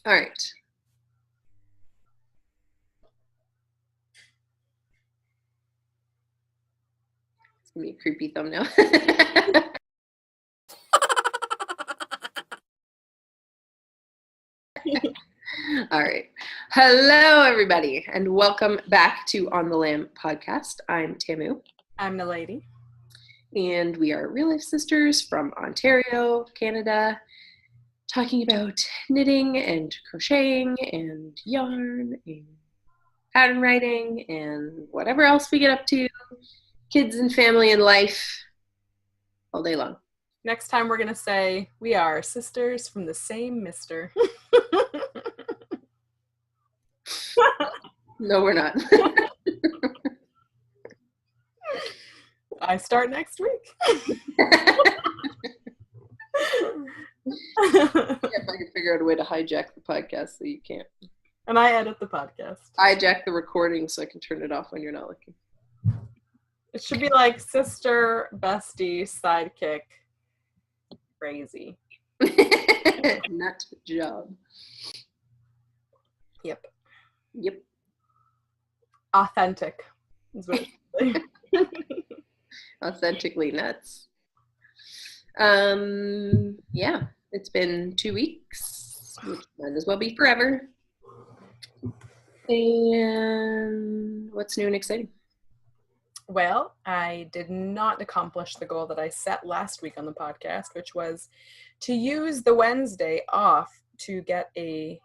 All right. It's gonna be a creepy thumbnail. All right. Hello, everybody, and welcome back to On the Lamb podcast. I'm Tamu. I'm NalediS. And we are real life sisters from Ontario, Canada, talking about knitting and crocheting and yarn and pattern writing and whatever else we get up to, kids and family and life, all day long. Next time we're going to say we are sisters from the same mister. No, we're not. I start next week. If I can figure out a way to hijack the podcast so you can't. And I edit the podcast. Hijack the recording so I can turn it off when you're not looking. It should be like sister, bestie, sidekick, crazy. Nut job. Yep. Authentic. Is what it Authentically nuts. Yeah, it's been 2 weeks, which might as well be forever. And what's new and exciting? Well, I did not accomplish the goal that I set last week on the podcast, which was to use the Wednesday off to get a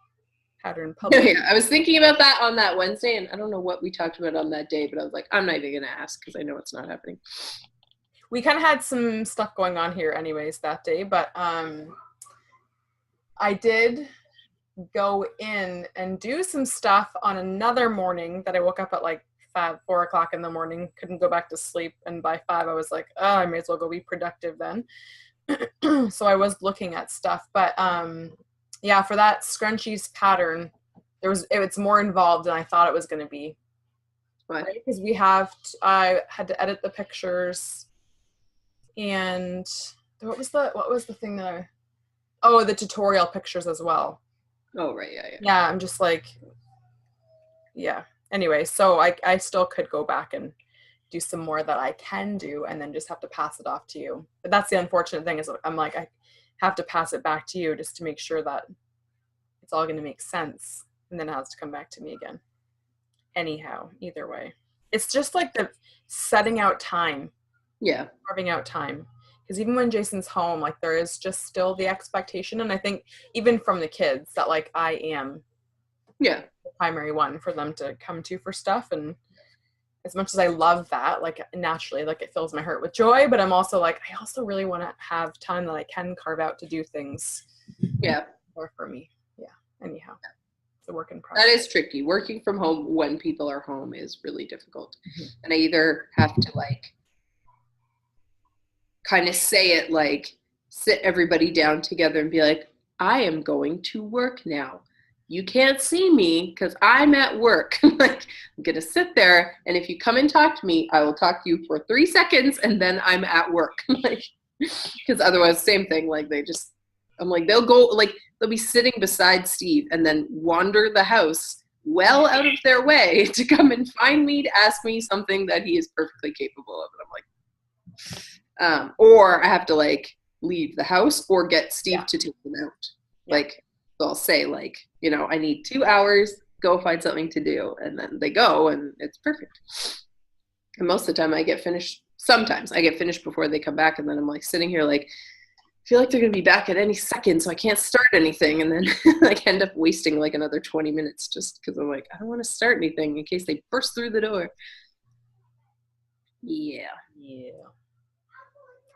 pattern published. Yeah, I was thinking about that on that Wednesday, and I don't know what we talked about on that day, but I was like, I'm not even going to ask because I know it's not happening. We kind of had some stuff going on here anyways that day, but I did go in and do some stuff on another morning that I woke up at like 4 o'clock in the morning, couldn't go back to sleep, and by 5 I was like, oh, I may as well go be productive then. So I was looking at stuff, but yeah, for that scrunchies pattern, it's more involved than I thought it was going to be. What? Right? Because I had to edit the pictures, and what was the thing that the tutorial pictures as well. Oh, right, yeah. Yeah, I'm just like, yeah. Anyway, so I still could go back and do some more that I can do and then just have to pass it off to you. But that's the unfortunate thing is I'm like, I have to pass it back to you just to make sure that it's all going to make sense, and then it has to come back to me again. Anyhow, either way, it's just like the setting out time. Yeah. Carving out time. Because even when Jason's home, like there is just still the expectation, and I think even from the kids that like I am the primary one for them to come to for stuff. And as much as I love that, like naturally, like it fills my heart with joy, but I'm also like, I also really want to have time that I can carve out to do things. Yeah. Or for me. Yeah. Anyhow, it's a work in progress. That is tricky. Working from home when people are home is really difficult. Mm-hmm. And I either have to like kind of say it like sit everybody down together and be like, I am going to work now. You can't see me because I'm at work. Like, I'm going to sit there, and if you come and talk to me, I will talk to you for 3 seconds, and then I'm at work. Like, because otherwise, same thing. Like, I'm like, they'll be sitting beside Steve and then wander the house well out of their way to come and find me to ask me something that he is perfectly capable of. And I'm like, or I have to like leave the house or get Steve to take them out. Yeah. Like, so I'll say like, I need 2 hours, go find something to do. And then they go and it's perfect. And most of the time sometimes I get finished before they come back. And then I'm like sitting here like, I feel like they're going to be back at any second. So I can't start anything. And then like end up wasting like another 20 minutes just because I'm like, I don't want to start anything in case they burst through the door. Yeah.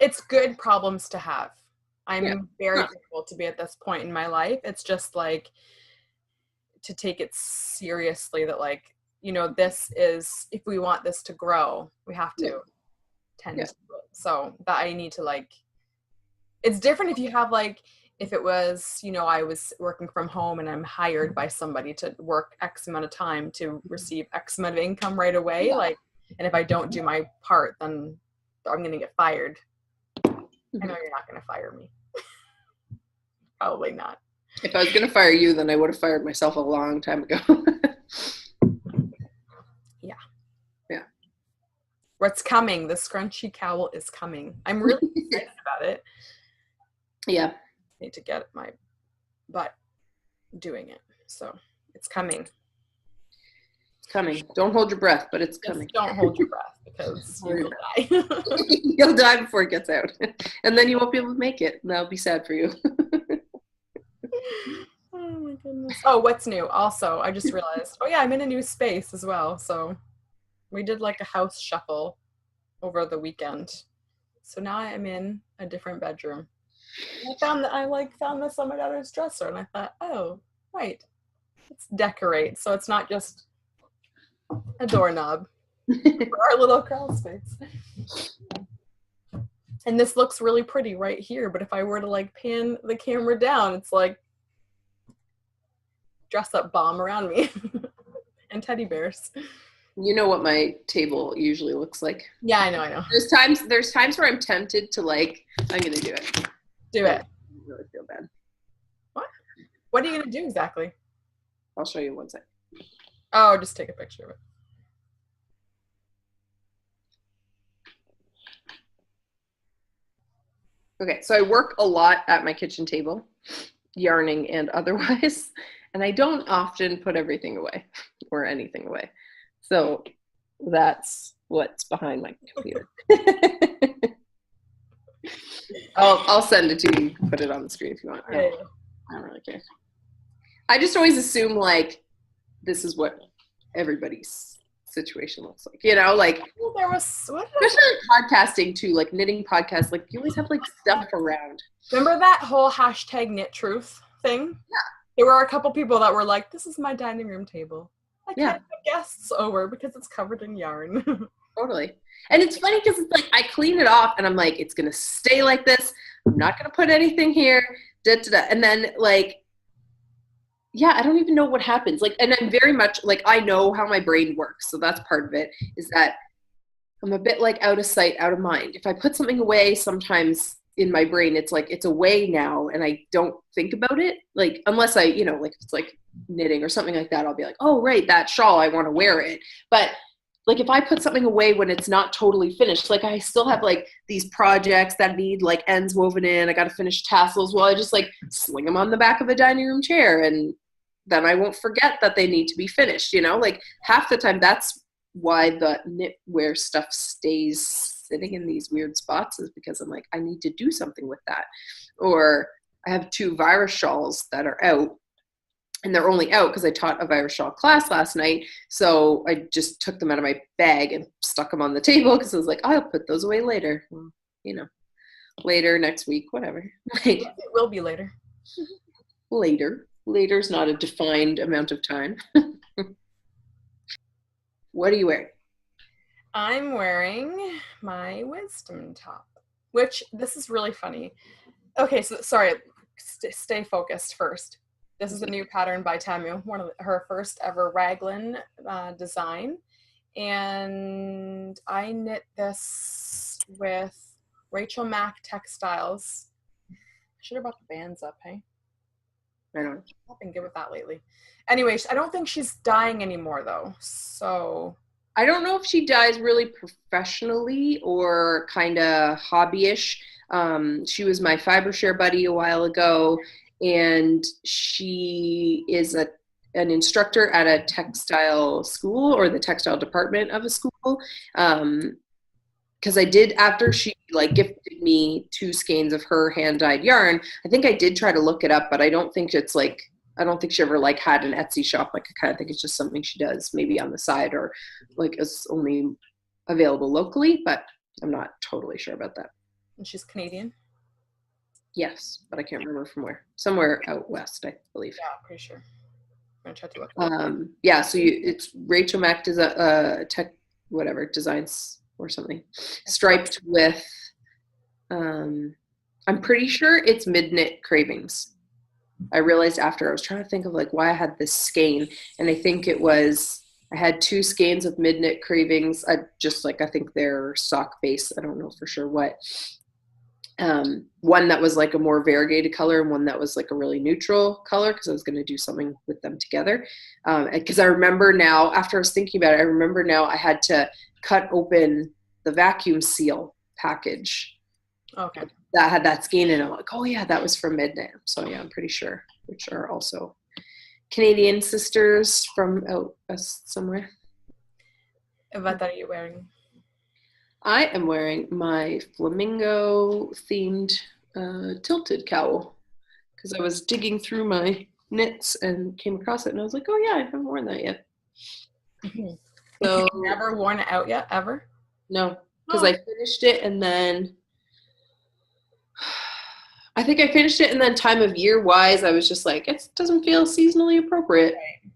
It's good problems to have. I'm very grateful to be at this point in my life. It's just like to take it seriously that like, this is, if we want this to grow, we have to tend to it. So that I need to like, it's different if you have like, if it was, I was working from home and I'm hired by somebody to work X amount of time to receive X amount of income right away. Yeah. Like, and if I don't do my part, then I'm going to get fired. I know you're not going to fire me. Probably not. If I was going to fire you, then I would have fired myself a long time ago. Yeah. Yeah. What's coming? The scrunchy cowl is coming. I'm really excited about it. Yeah. Need to get my butt doing it. So it's coming. It's coming. Don't hold your breath, but it's coming. Just don't hold your breath because you will die. You'll die before it gets out. And then you won't be able to make it. And that'll be sad for you. Oh my goodness. Oh, what's new? Also, I just realized, oh yeah, I'm in a new space as well. So we did like a house shuffle over the weekend. So now I am in a different bedroom. I found this on my daughter's dresser and I thought, oh, right. Let's decorate. So it's not just a doorknob for our little crawl space. And this looks really pretty right here, but if I were to like pan the camera down, it's like dress up bomb around me and teddy bears. You know what my table usually looks like. Yeah, I know. There's times where I'm tempted to like, I'm gonna do it. Do it. I really feel bad. What are you gonna do exactly? I'll show you one sec. Oh, just take a picture of it. Okay, so I work a lot at my kitchen table, yarning and otherwise, and I don't often put everything away or anything away. So that's what's behind my computer. I'll send it to you. You can put it on the screen if you want. I don't really care. I just always assume like this is what everybody's situation looks like, you know, like there was especially podcasting too, like knitting podcasts, like you always have like stuff around. Remember that whole hashtag knit truth thing? Yeah. There were a couple people that were like, this is my dining room table. I can't have guests over because it's covered in yarn. Totally. And it's funny because it's like I clean it off and I'm like, it's gonna stay like this. I'm not gonna put anything here. And then like, yeah, I don't even know what happens. Like, and I'm very much like, I know how my brain works. So that's part of it, is that I'm a bit like out of sight, out of mind. If I put something away, sometimes in my brain, it's like, it's away now and I don't think about it. Like, unless I, you know, like if it's like knitting or something like that, I'll be like, oh, right, that shawl, I want to wear it. But like if I put something away when it's not totally finished, like I still have like these projects that need like ends woven in. I got to finish tassels. Well, I just like sling them on the back of a dining room chair and then I won't forget that they need to be finished, you know, like half the time that's why the knitwear stuff stays sitting in these weird spots is because I'm like, I need to do something with that. Or I have 2 virus shawls that are out and they're only out because I taught a virus shawl class last night. So I just took them out of my bag and stuck them on the table because I was like, I'll put those away later. Well, you know, later, next week, whatever. Like, it will be later. Later. Later's not a defined amount of time. What are you wearing? I'm wearing my wisdom top, which this is really funny. Okay, so sorry, stay focused first. This is a new pattern by Tamu, one of her first ever raglan design. And I knit this with Rachel Mack Textiles. I should have brought the bands up, hey? I don't know. I've been good with that lately. Anyway, I don't think she's dyeing anymore though. So I don't know if she dyes really professionally or kind of hobbyish. She was my fiber share buddy a while ago, and she is an instructor at a textile school or the textile department of a school. Because I did, after she like gifted me 2 skeins of her hand dyed yarn, I think I did try to look it up, but I don't think it's like, I don't think she ever like had an Etsy shop. Like I kind of think it's just something she does maybe on the side or like it's only available locally, but I'm not totally sure about that. And she's Canadian? Yes, but I can't remember from where. Somewhere out west, I believe. Yeah, pretty sure. I'm gonna try to look. Yeah, so it's Rachel Mack tech whatever designs or something, striped with. I'm pretty sure it's mid-knit cravings. I realized after I was trying to think of like why I had this skein, and I think it was I had 2 skeins of mid-knit cravings. I think they're sock base. I don't know for sure what. One that was like a more variegated color and one that was like a really neutral color because I was going to do something with them together. Because I remember now, after I was thinking about it, I remember now I had to cut open the vacuum seal package. Okay. That had that skein in it. I'm like, oh yeah, that was from Midnight. So yeah, I'm pretty sure, which are also Canadian sisters from out somewhere. What are you wearing? I am wearing my flamingo themed tilted cowl because I was digging through my knits and came across it and I was like, oh yeah, I haven't worn that yet. So You've never worn it out yet, ever? no, because I finished it and then I think I finished it and then time of year wise, I was just like, it doesn't feel seasonally appropriate. Right.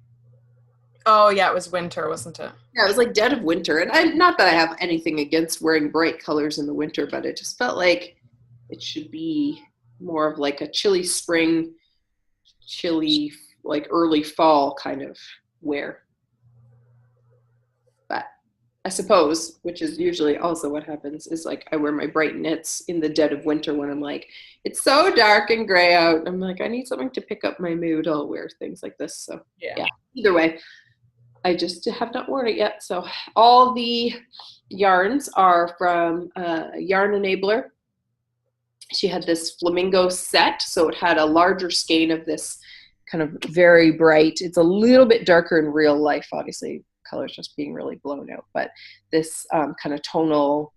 Oh yeah, it was winter, wasn't it? Yeah, it was like dead of winter. And not that I have anything against wearing bright colors in the winter, but it just felt like it should be more of like a chilly spring, chilly, like early fall kind of wear. But I suppose, which is usually also what happens, is like I wear my bright knits in the dead of winter when I'm like, it's so dark and gray out. I'm like, I need something to pick up my mood. I'll wear things like this. So yeah, either way. I just have not worn it yet. So all the yarns are from Yarn Enabler. She had this flamingo set, so it had a larger skein of this kind of very bright. It's a little bit darker in real life, obviously. Color's just being really blown out, but this kind of tonal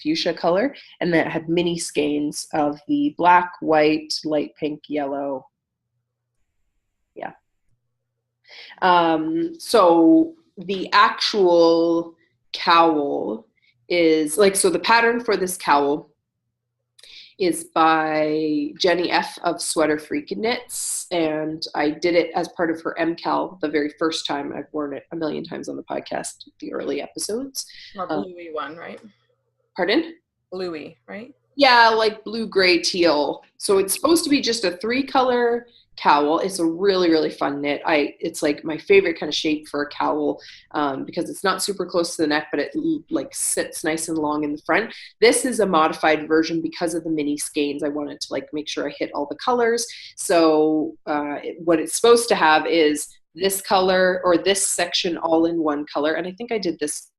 fuchsia color, and then it had mini skeins of the black, white, light pink, yellow. Yeah. So the actual cowl is like, so the pattern for this cowl is by Jenny F. of Sweater Freak Knits, and I did it as part of her MCAL the very first time. I've worn it a million times on the podcast, the early episodes. Or bluey one, right? Pardon? Bluey, right? Yeah, like blue, gray, teal. So it's supposed to be just a 3-color cowl. It's a really, really fun knit. It's like my favorite kind of shape for a cowl because it's not super close to the neck, but it like sits nice and long in the front. This is a modified version because of the mini skeins. I wanted to like make sure I hit all the colors. So what it's supposed to have is this color or this section all in one color. And I think I did this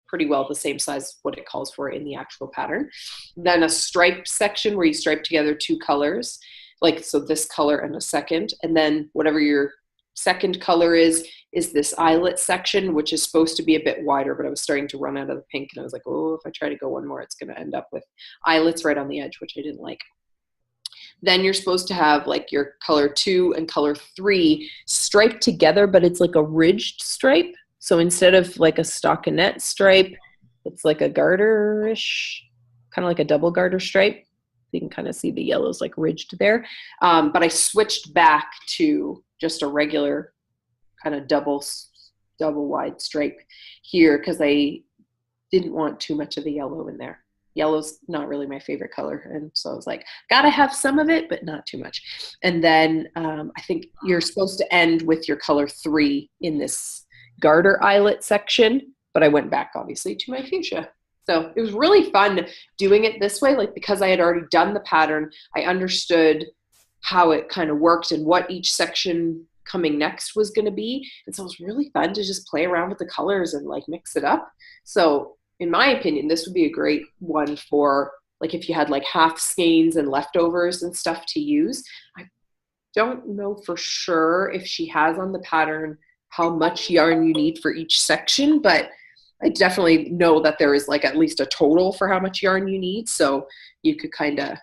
pretty well the same size what it calls for in the actual pattern. Then a stripe section where you stripe together 2 colors, like so this color and a second, and then whatever your second color is this eyelet section, which is supposed to be a bit wider, but I was starting to run out of the pink and I was like, oh, if I try to go one more, it's going to end up with eyelets right on the edge, which I didn't like. Then you're supposed to have like your color 2 and color 3 striped together, but it's like a ridged stripe. So instead of like a stockinette stripe, it's like a garter-ish, kind of like a double garter stripe. You can kind of see the yellows like ridged there. But I switched back to just a regular kind of double wide stripe here because I didn't want too much of the yellow in there. Yellow's not really my favorite color. And so I was like, gotta have some of it, but not too much. And then I think you're supposed to end with your color 3 in this garter eyelet section, but I went back obviously to my fuchsia. So it was really fun doing it this way, like because I had already done the pattern, I understood how it kind of worked and what each section coming next was going to be. And so it was really fun to just play around with the colors and like mix it up. So in my opinion, this would be a great one for like if you had like half skeins and leftovers and stuff to use. I don't know for sure if she has on the pattern how much yarn you need for each section, but I definitely know that there is like at least a total for how much yarn you need. So you could kind of,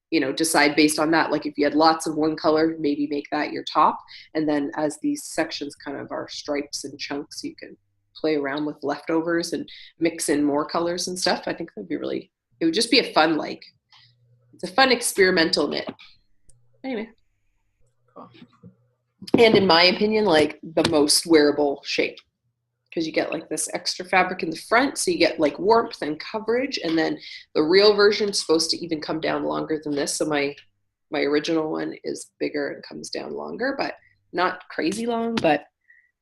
you know, decide based on that. Like if you had lots of one color, maybe make that your top. And then as these sections kind of are stripes and chunks, you can play around with leftovers and mix in more colors and stuff. I think that'd be really, it would just be a fun, like, it's a fun experimental knit. Anyway. Cool. And in my opinion, like the most wearable shape because you get like this extra fabric in the front. So you get like warmth and coverage. And then the real version is supposed to even come down longer than this. So my original one is bigger and comes down longer, but not crazy long, but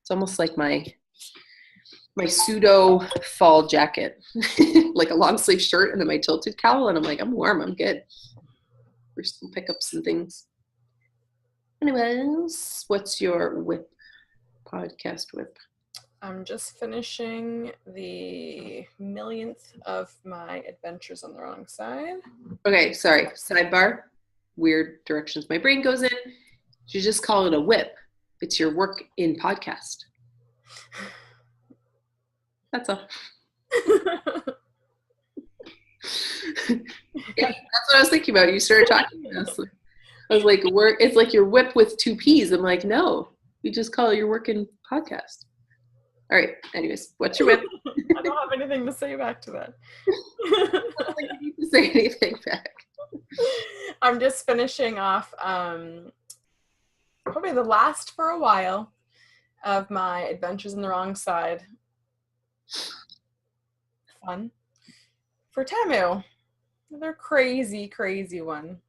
it's almost like my my pseudo fall jacket, like a long sleeve shirt and then my tilted cowl. And I'm like, I'm warm. I'm good. We're just gonna pick up some things. Anyways, what's your whip podcast whip? I'm just finishing the millionth of my Adventures on the Wrong Side. Okay, sorry. Sidebar. Weird directions my brain goes in. You just call it a whip. It's your work in podcast. That's all. Yeah, that's what I was thinking about. You started talking to us. I was like, work. It's like your whip with two P's. I'm like, no, you just call it your working podcast. All right. Anyways, what's your whip? I don't have anything to say back to that. I don't think you need to say anything back. I'm just finishing off probably the last for a while of my Adventures on the Wrong Side. Fun. For Temu. Another crazy, crazy one.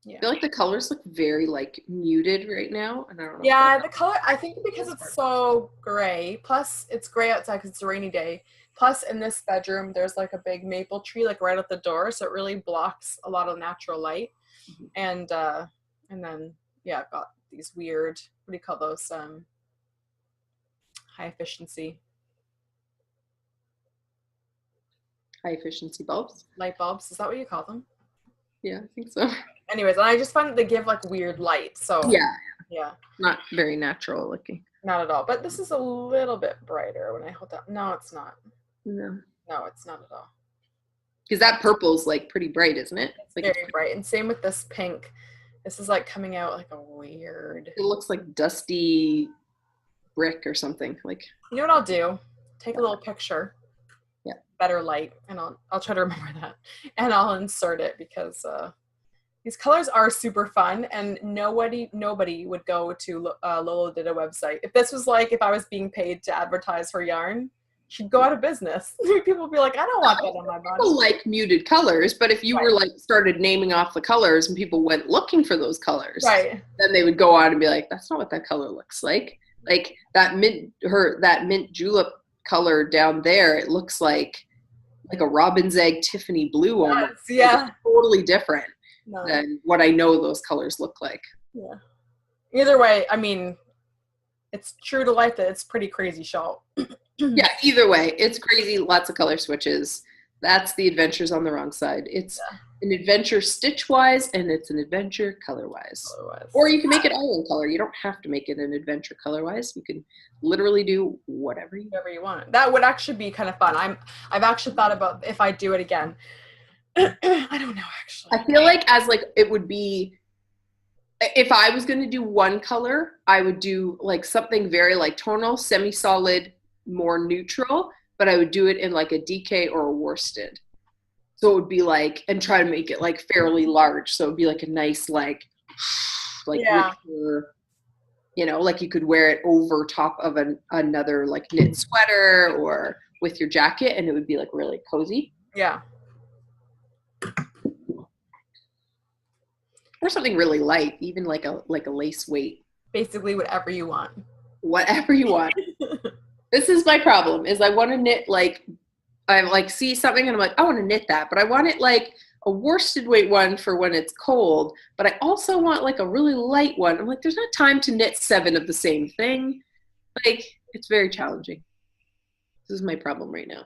Yeah. I feel like the colors look very like muted right now. And I don't know. Yeah, the color, I think because it's so gray, plus it's gray outside because it's a rainy day. Plus in this bedroom, there's like a big maple tree like right at the door. So it really blocks a lot of natural light. And then, yeah, I've got these weird, what do you call those? High efficiency bulbs. light bulbs. Is that what you call them? Yeah, I think so. Anyways, and I just find that they give like weird light. So yeah. Not very natural looking. Not at all. But this is a little bit brighter when I hold up. No, it's not. No, it's not at all. Because that purple's like pretty bright, isn't it? It's like very bright. And same with this pink. This is like coming out like a weird. It looks like dusty brick or something. Like, you know what I'll do? Take a little picture. Yeah. Better light, and I'll try to remember that, and I'll insert it because these colors are super fun, and nobody would go to Lola did a website. If this was like if I was being paid to advertise her yarn, she'd go out of business. People would be like, I don't want that on my body. People like muted colors, but if you were like started naming off the colors and people went looking for those colors, then they would go on and be like, that's not what that color looks like. Like that mint julep color down there, it looks like a robin's egg Tiffany blue almost. Yeah. It's totally different than what I know those colors look like. Yeah. Either way, I mean, it's true to life that it's pretty crazy shawl. Yeah, either way, it's crazy. Lots of color switches. That's the Adventures on the Wrong Side. It's an adventure stitch-wise, and it's an adventure color-wise. Or you can make it all in color. You don't have to make it an adventure color-wise. You can literally do whatever you want. That would actually be kind of fun. I've actually thought about if I do it again. I don't know, actually. I feel like it would be, if I was going to do one color, I would do like something very like tonal, semi-solid, more neutral, but I would do it in like a DK or a worsted. So it would be like, and try to make it like fairly large. So it would be like a nice like richer, you know, like you could wear it over top of another like knit sweater or with your jacket, and it would be like really cozy. Yeah. Or something really light, even like a lace weight. Basically whatever you want. Whatever you want. This is my problem, is I want to knit I like see something and I'm like, I want to knit that, but I want it like a worsted weight one for when it's cold, but I also want like a really light one. I'm like, there's not time to knit 7 of the same thing. Like, it's very challenging. This is my problem right now.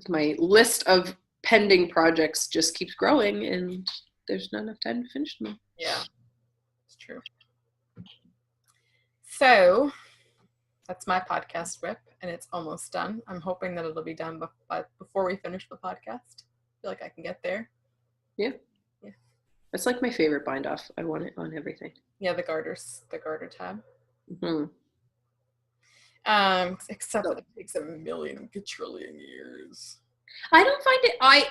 My list of pending projects just keeps growing and there's not enough time to finish them. Yeah, it's true. So that's my podcast whip, and it's almost done. I'm hoping that it'll be done before we finish the podcast. I feel like I can get there. Yeah. It's like my favorite bind off. I want it on everything. Yeah, the garter tab. Mm-hmm. Except that it takes a million quadrillion years. I don't find it. I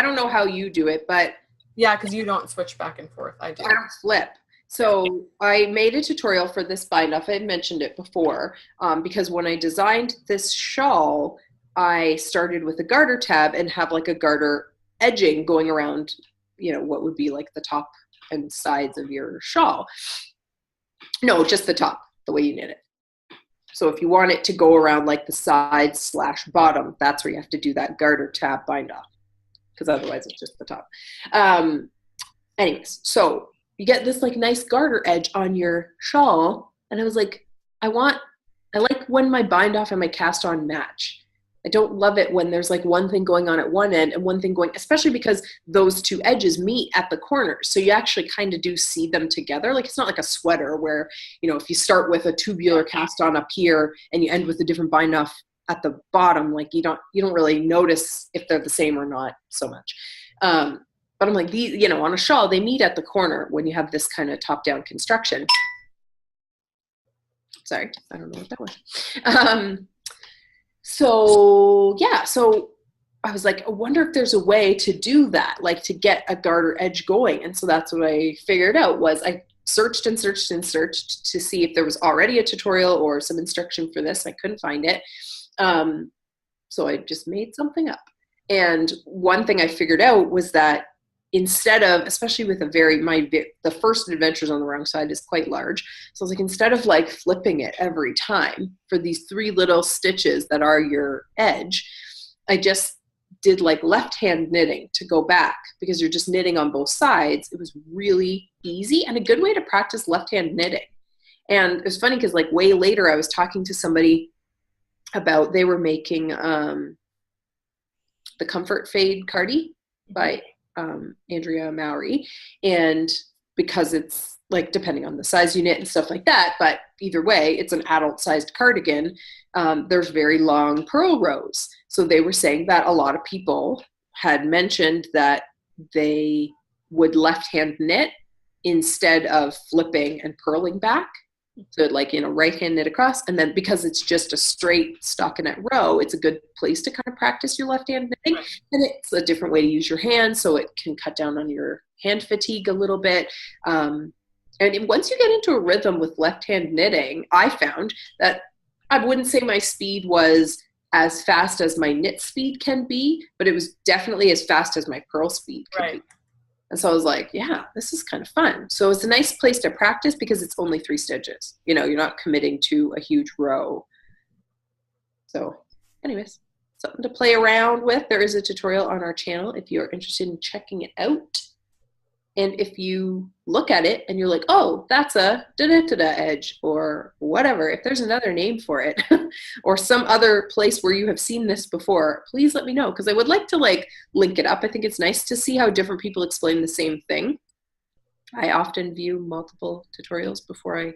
don't know how you do it, but yeah, because you don't switch back and forth. I do. I don't flip. So I made a tutorial for this bind off. I had mentioned it before because when I designed this shawl, I started with a garter tab and have like a garter edging going around, you know, what would be like the top and sides of your shawl. No, just the top, the way you knit it. So if you want it to go around like the side/bottom, that's where you have to do that garter tab bind off, because otherwise it's just the top. Anyways, so you get this like nice garter edge on your shawl, and I was like, I like when my bind off and my cast on match. I don't love it when there's like one thing going on at one end and one thing going, especially because those two edges meet at the corners. So you actually kind of do see them together. Like it's not like a sweater where, you know, if you start with a tubular cast on up here and you end with a different bind off at the bottom, like you don't really notice if they're the same or not so much. But I'm like, these, you know, on a shawl, they meet at the corner when you have this kind of top-down construction. Sorry, I don't know what that was. So yeah, so I was like, I wonder if there's a way to do that, like to get a garter edge going. And so that's what I figured out was I searched and searched and searched to see if there was already a tutorial or some instruction for this. I couldn't find it. So I just made something up. And one thing I figured out was that instead of, especially with the first Adventures on the Wrong Side is quite large. So I was like, instead of like flipping it every time for these 3 little stitches that are your edge, I just did like left-hand knitting to go back, because you're just knitting on both sides. It was really easy and a good way to practice left-hand knitting. And it was funny because like way later I was talking to somebody about, they were making the Comfort Fade Cardi by Andrea Mowry, and because it's like depending on the size you knit and stuff like that, but either way it's an adult sized cardigan, there's very long purl rows. So they were saying that a lot of people had mentioned that they would left hand knit instead of flipping and purling back. So like, you know, right hand knit across, and then because it's just a straight stockinette row, it's a good place to kind of practice your left hand knitting. And it's a different way to use your hand, so it can cut down on your hand fatigue a little bit. And once you get into a rhythm with left hand knitting, I found that I wouldn't say my speed was as fast as my knit speed can be, but it was definitely as fast as my purl speed could be. And so I was like, yeah, this is kind of fun. So it's a nice place to practice because it's only 3 stitches. You know, you're not committing to a huge row. So anyways, something to play around with. There is a tutorial on our channel if you're interested in checking it out. And if you look at it and you're like, oh, that's a da-da-da-da edge or whatever, if there's another name for it or some other place where you have seen this before, please let me know, because I would like to like link it up. I think it's nice to see how different people explain the same thing. I often view multiple tutorials before I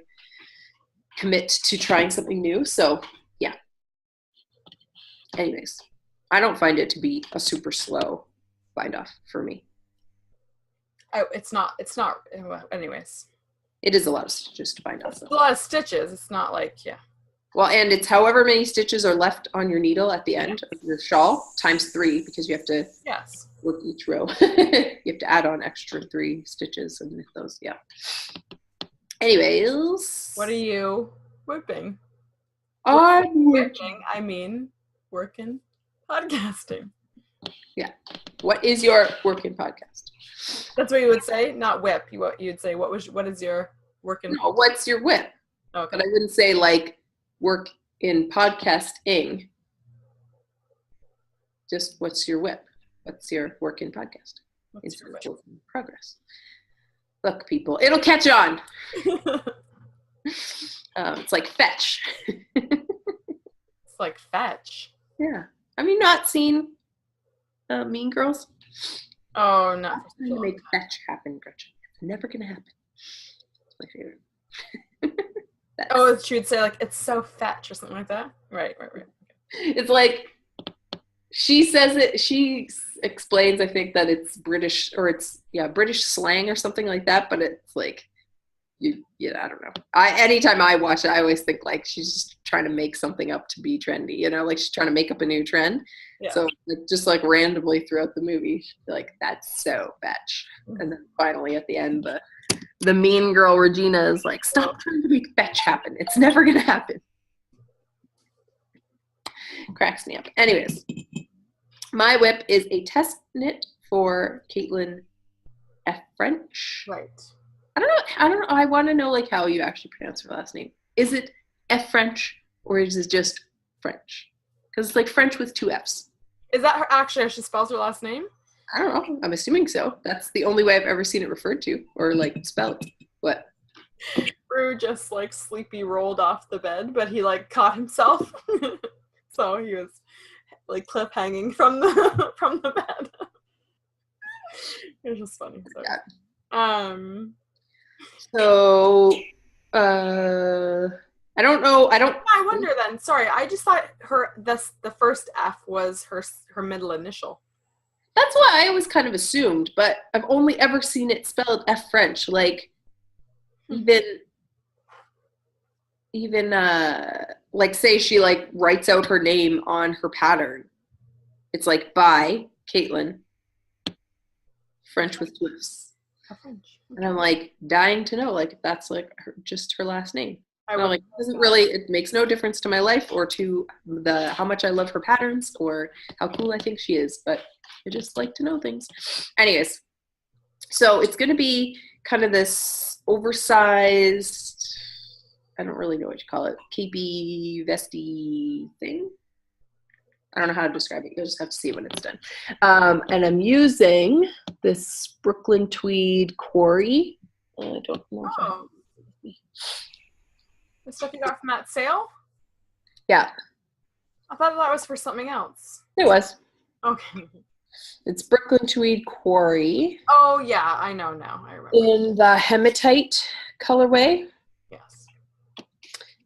commit to trying something new. So yeah. Anyways, I don't find it to be a super slow bind off for me. Oh, it's not, anyways. It is a lot of stitches to bind off. It's a lot of stitches. It's not like, yeah. Well, and it's however many stitches are left on your needle at the end of your shawl times 3, because you have to work each row. You have to add on extra 3 stitches and knit those. Yeah. Anyways. What are you whipping? Whipping. I mean, working, podcasting. Yeah. What is your working podcast? That's what you would say, not whip. You'd say, what is your working? No, what's your whip? Okay. But I wouldn't say like work in podcasting. Just what's your whip? What's your work in podcast? It's your work in progress. Look, people, it'll catch on. It's like fetch. It's like fetch. Yeah. Have you not seen Mean Girls? Oh, no. I'm trying to make fetch happen, Gretchen. It's never going to happen. It's my favorite. Oh, she would say, like, it's so fetch or something like that? Right. It's like, she says it, she explains, I think, that it's British, or it's, British slang or something like that, but it's like, I don't know. Anytime I watch it, I always think, like, she's just trying to make something up to be trendy, you know, like she's trying to make up a new trend. Yeah. So just like randomly throughout the movie, she'd be like, that's so fetch. And then finally at the end, the mean girl Regina is like, stop trying to make fetch happen. It's never going to happen. Cracks me up. Anyways, my whip is a test knit for Caitlin F. French. Right. I don't know. I want to know like how you actually pronounce her last name. Is it F. French Or is it just French? Because it's like French with 2 F's. Is that her actually how she spells her last name? I don't know. I'm assuming so. That's the only way I've ever seen it referred to or like spelled. What? Rue just like sleepy rolled off the bed, but he like caught himself. So he was like cliff hanging from the bed. It was just funny. So, so I don't know. I wonder then. Sorry, I just thought the first F was her middle initial. That's what I always kind of assumed, but I've only ever seen it spelled F French. Like even like say she like writes out her name on her pattern. It's like by Caitlin, French with 2 F's. And I'm like dying to know like if that's like just her last name. I'm like, it makes no difference to my life or to how much I love her patterns or how cool I think she is, but I just like to know things. Anyways, so it's going to be kind of this oversized, I don't really know what you call it, capey, vesty thing. I don't know how to describe it. You'll just have to see it when it's done. And I'm using this Brooklyn tweed quarry. I don't know. The stuff you got from that sale? Yeah. I thought that was for something else. It was. Okay. It's Brooklyn tweed quarry. Oh, yeah. I know now. I remember. In the hematite colorway. Yes.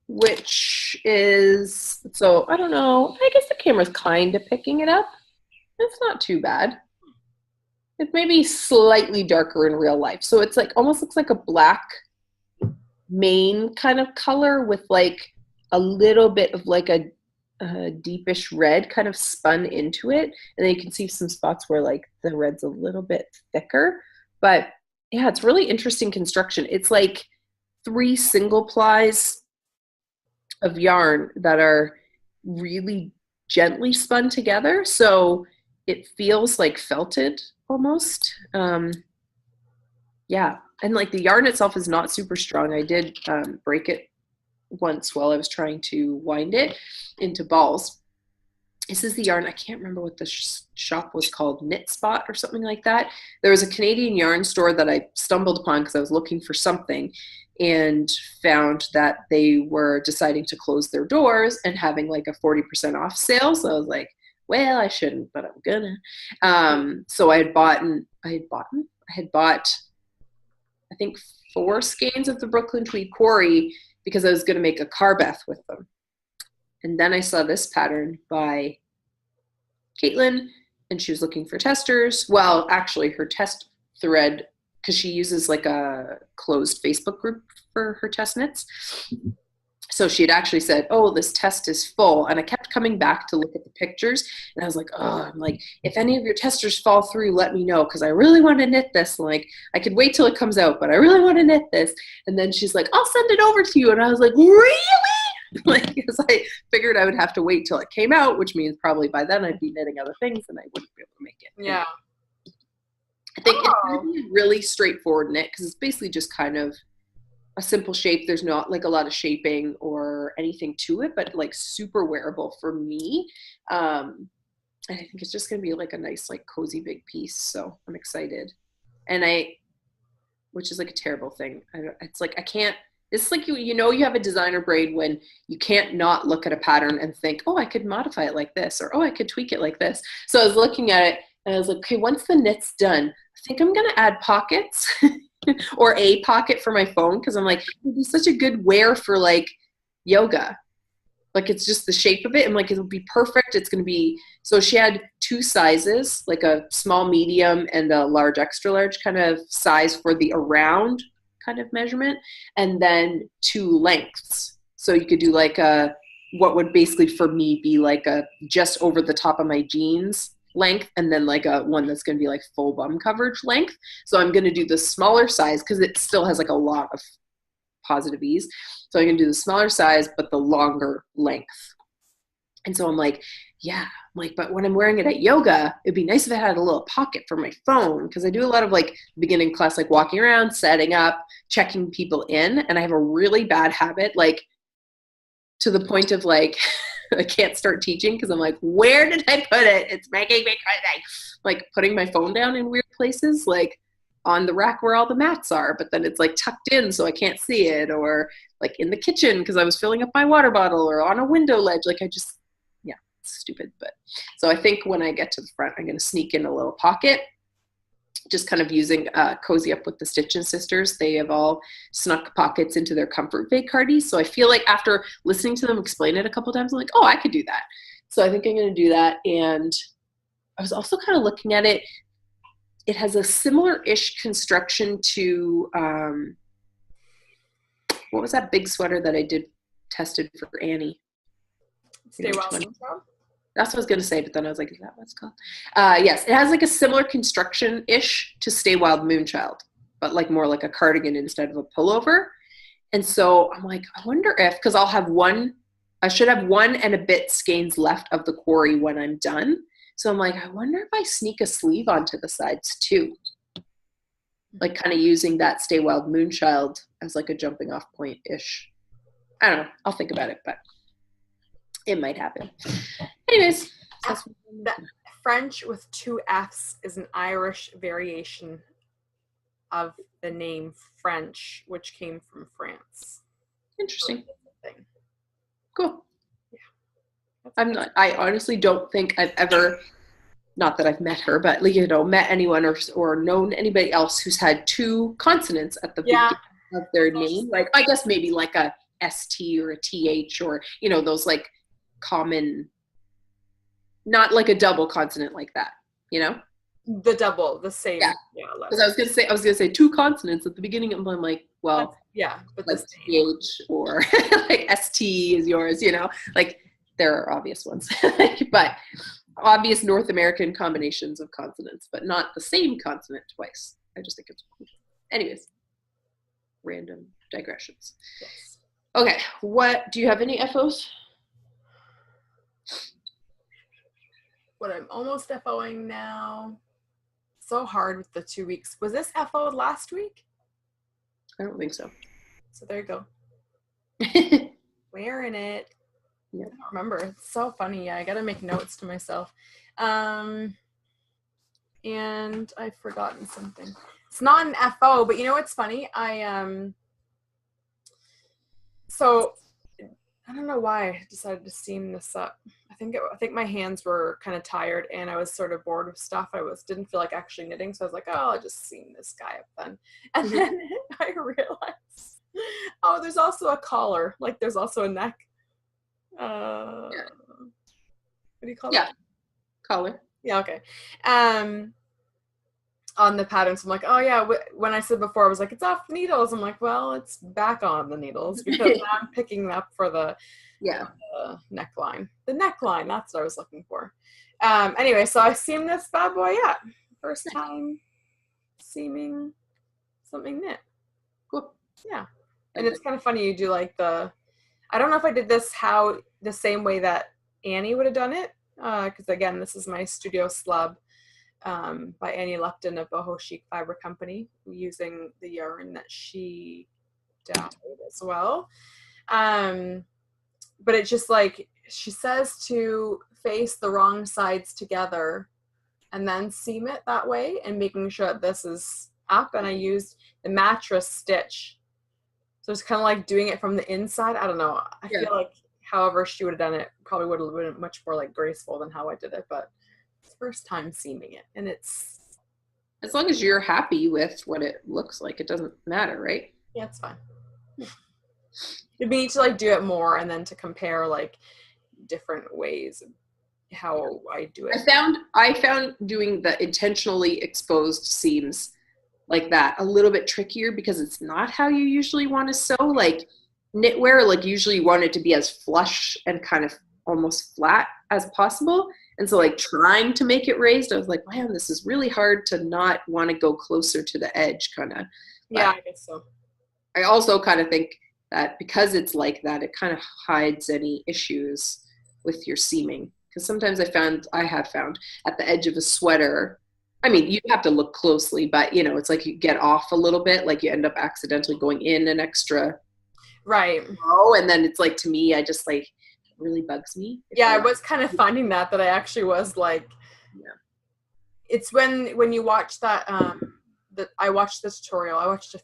Which is, so I don't know. I guess the camera's kind of picking it up. It's not too bad. It may be slightly darker in real life. So it's like, almost looks like a black mane kind of color with like a little bit of like a deepish red kind of spun into it. And then you can see some spots where like the red's a little bit thicker. But yeah, it's really interesting construction. It's like 3 single plies of yarn that are really gently spun together. So it feels like felted almost. Yeah. And like the yarn itself is not super strong. I did break it once while I was trying to wind it into balls. This is the yarn. I can't remember what the shop was called, Knit Spot or something like that. There was a Canadian yarn store that I stumbled upon because I was looking for something and found that they were deciding to close their doors and having like a 40% off sale. So I was like, well, I shouldn't, but I'm gonna. So I had bought, I think 4 skeins of the Brooklyn tweed quarry because I was going to make a carbeth with them. And then I saw this pattern by Caitlin, and she was looking for testers. Well, actually, her test thread, because she uses like a closed Facebook group for her test knits. So she had actually said, oh, this test is full. And I kept coming back to look at the pictures. And I was like, oh, I'm like, if any of your testers fall through, let me know. Because I really want to knit this. And like, I could wait till it comes out, but I really want to knit this. And then she's like, I'll send it over to you. And I was like, really? Like, because I figured I would have to wait till it came out, which means probably by then I'd be knitting other things and I wouldn't be able to make it. Yeah. I think it's going to be a really straightforward knit because it's basically just kind of a simple shape. There's not like a lot of shaping or anything to it, but like super wearable for me. And I think it's just going to be like a nice, like cozy big piece. So I'm excited. And which is like a terrible thing. It's like, I can't, it's like, you know, you have a designer brain when you can't not look at a pattern and think, oh, I could modify it like this, or, oh, I could tweak it like this. So I was looking at it and I was like, okay, once the knit's done, I think I'm going to add pockets or a pocket for my phone. Cause I'm like, it'd be such a good wear for like yoga. Like it's just the shape of it. I'm like, it'll be perfect. It's going to be, so she had 2 sizes, like a small, medium and a large, extra large kind of size for the around kind of measurement. And then 2 lengths. So you could do like what would basically for me be like a just over the top of my jeans length, and then like a one that's going to be like full bum coverage length. So I'm going to do the smaller size because it still has like a lot of positive ease. So I'm going to do the smaller size, but the longer length. And so I'm like, yeah, I'm like, but when I'm wearing it at yoga, it'd be nice if it had a little pocket for my phone. Cause I do a lot of like beginning class, like walking around, setting up, checking people in. And I have a really bad habit. Like to the point of like, I can't start teaching because I'm like, where did I put it? It's making me crazy. Like putting my phone down in weird places, like on the rack where all the mats are, but then it's like tucked in so I can't see it, or like in the kitchen because I was filling up my water bottle, or on a window ledge. Like I just, yeah, it's stupid. But so I think when I get to the front, I'm going to sneak in a little pocket, just kind of using Cozy Up with the Stitchin' Sisters. They have all snuck pockets into their comfort vacardies. So I feel like after listening to them explain it a couple times, I'm like, oh, I could do that. So I think I'm going to do that. And I was also kind of looking at it. It has a similar-ish construction to, what was that big sweater that I tested for Annie? Stay Wild Moonchild? That's what I was going to say, but then I was like, is that what it's called? Yes, it has like a similar construction-ish to Stay Wild Moonchild, but like more like a cardigan instead of a pullover. And so I'm like, I wonder if, because I should have 1 and a bit skeins left of the quarry when I'm done. So I'm like, I wonder if I sneak a sleeve onto the sides too. Like kind of using that Stay Wild Moonchild as like a jumping off point-ish. I don't know. I'll think about it, but it might happen. Anyways. French with 2 F's is an Irish variation of the name French, which came from France. Interesting. So cool. Yeah. I honestly don't think I've ever, not that I've met her, but met anyone or known anybody else who's had 2 consonants at the beginning of their name. Like, I guess maybe like a ST or a TH, or, those like common, not like a double consonant like that, The double, the same. Yeah. Because I was gonna say 2 consonants at the beginning, and I'm like, well, but like TH or like ST is yours, like there are obvious ones, but obvious North American combinations of consonants, but not the same consonant twice. I just think it's cool. Anyways, random digressions. Yes. Okay, do you have any FOs? What I'm almost FOing now. So hard with the 2 weeks. Was this FO last week? I don't think so. So there you go. Wearing it. Yeah. I don't remember. It's so funny. Yeah, I gotta make notes to myself. And I've forgotten something. It's not an FO, but what's funny? So I don't know why I decided to seam this up. I think my hands were kind of tired and I was sort of bored with stuff. Didn't feel like actually knitting, so I was like, oh, I'll just seam this guy up then. And then I realized, oh, there's also a collar. Like there's also a neck. What do you call that? Yeah, collar. Yeah, okay. On the pattern, so I'm like, oh yeah. When I said before, I was like, it's off the needles. I'm like, well, it's back on the needles because now I'm picking up for the neckline. The neckline, that's what I was looking for. Anyway, so I seamed this bad boy up. First time seaming something knit. Cool. Yeah. And it's kind of funny you do like I don't know if I did this the same way that Annie would have done it. Because again, this is my Studio Slub by Annie Lupton of Boho Chic Fiber Company, using the yarn that she dyed as well. But it's just like, she says to face the wrong sides together and then seam it that way, and making sure that this is up. And I used the mattress stitch. So it's kind of like doing it from the inside. I don't know. I feel like however she would have done it probably would have been much more like graceful than how I did it. But it's the first time seaming it. And it's... As long as you're happy with what it looks like, it doesn't matter, right? Yeah, it's fine. It'd be neat to like do it more and then to compare like different ways of how I do it. I found doing the intentionally exposed seams like that a little bit trickier because it's not how you usually want to sew. Like knitwear, like usually you want it to be as flush and kind of almost flat as possible. And so like trying to make it raised, I was like, man, this is really hard to not want to go closer to the edge kind of. Yeah, I guess so. I also kind of think that because it's like that, it kind of hides any issues with your seaming. Because sometimes I have found at the edge of a sweater, I mean, you have to look closely, but it's like you get off a little bit, like you end up accidentally going in an extra. Right. Oh, and then it's like, to me, I just like, it really bugs me. Yeah, I was kind of finding that I actually was like, yeah. It's when you watch that, that I watched the tutorial. I watched a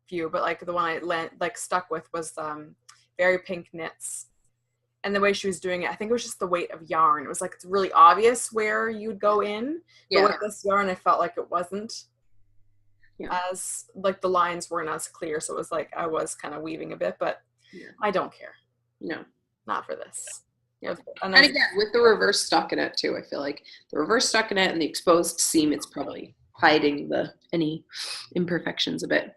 few, but like the one I stuck with was Very Pink Knits. And the way she was doing it, I think it was just the weight of yarn. It was like, it's really obvious where you'd go in. But with this yarn, I felt like it wasn't as, like the lines weren't as clear. So it was like, I was kind of weaving a bit, but I don't care. No. Not for this. Yeah. And again, with the reverse stockinette too, I feel like the reverse stockinette and the exposed seam, it's probably hiding any imperfections a bit.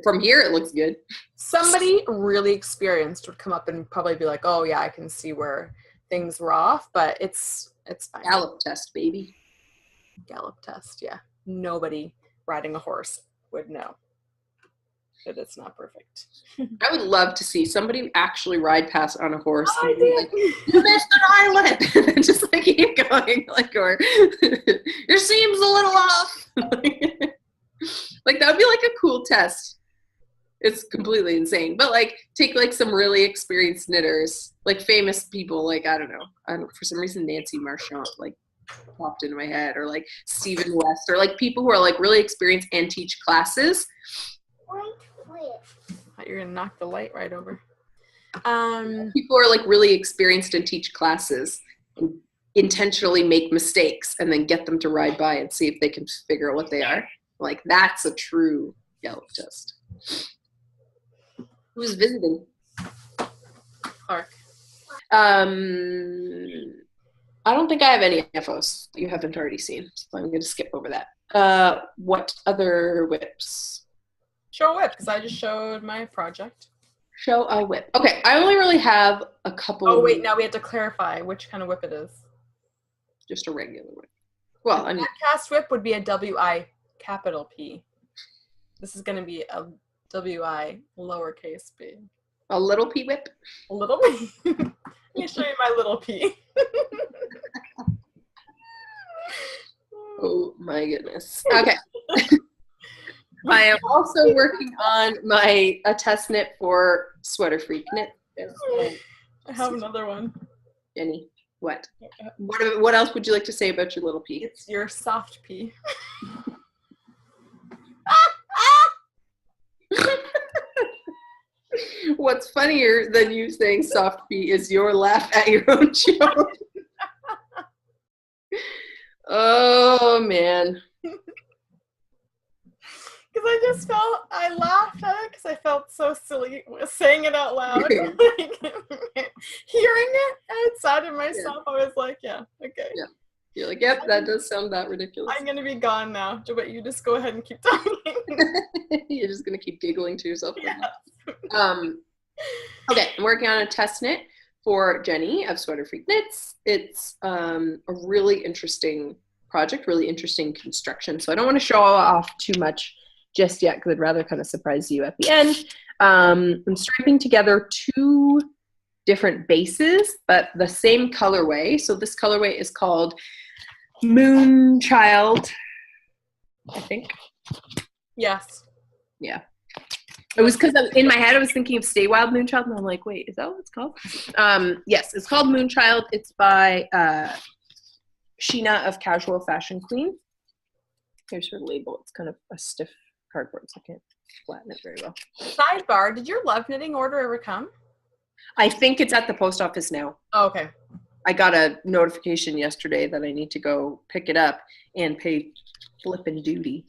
From here, it looks good. Somebody really experienced would come up and probably be like, oh yeah, I can see where things were off, but it's fine. Gallop test, baby. Gallop test, yeah. Nobody riding a horse would know that it's not perfect. I would love to see somebody actually ride past on a horse. Oh, I did. Like, you missed an island. And just like keep going, like, or your seam's a little off. Like that would be like a cool test. It's completely insane. But like take like some really experienced knitters, like famous people, like I don't know, for some reason Nancy Marchand like popped into my head, or like Stephen West, or like people who are like really experienced and teach classes. Thought you were gonna knock the light right over. People are like really experienced and teach classes and intentionally make mistakes and then get them to ride by and see if they can figure out what they are. Like that's a true gallop test. Who's visiting? Clark. I don't think I have any FOs you haven't already seen, so I'm going to skip over that. What other whips? Show a whip, because I just showed my project. Show a whip. Okay, I only really have a couple. Oh wait, now we have to clarify which kind of whip it is. Just a regular whip. Well, I mean, cast whip would be a WI capital P. This is going to be a WI lowercase p. A little p whip? A little p. Let me show you my little p. Oh my goodness. Okay. I am also working on a test knit for Sweater Freak Knit. I have another one. Jenny, what? What else would you like to say about your little p? It's your soft p. What's funnier than you saying soft p is your laugh at your own joke. Oh man. Because I laughed at it because I felt so silly saying it out loud. Like, hearing it outside of myself, I was like, yeah, okay. Yeah. You're like, yep, that does sound that ridiculous. I'm going to be gone now, but you just go ahead and keep talking. You're just going to keep giggling to yourself. Yes. Okay, I'm working on a test knit for Jenny of Sweater Freak Knits. It's a really interesting project, really interesting construction. So I don't want to show off too much just yet because I'd rather kind of surprise you at the end. I'm striping together two different bases, but the same colorway. So this colorway is called Moonchild, I think. Yes. Yeah. It was because in my head I was thinking of Stay Wild Moonchild, and I'm like, wait, is that what it's called? Yes, it's called Moonchild. It's by Sheena of Casual Fashion Queen. Here's her label. It's kind of a stiff cardboard, so I can't flatten it very well. Sidebar, did your love knitting order ever come? I think it's at the post office now. Oh, okay. I got a notification yesterday that I need to go pick it up and pay flippin' duty.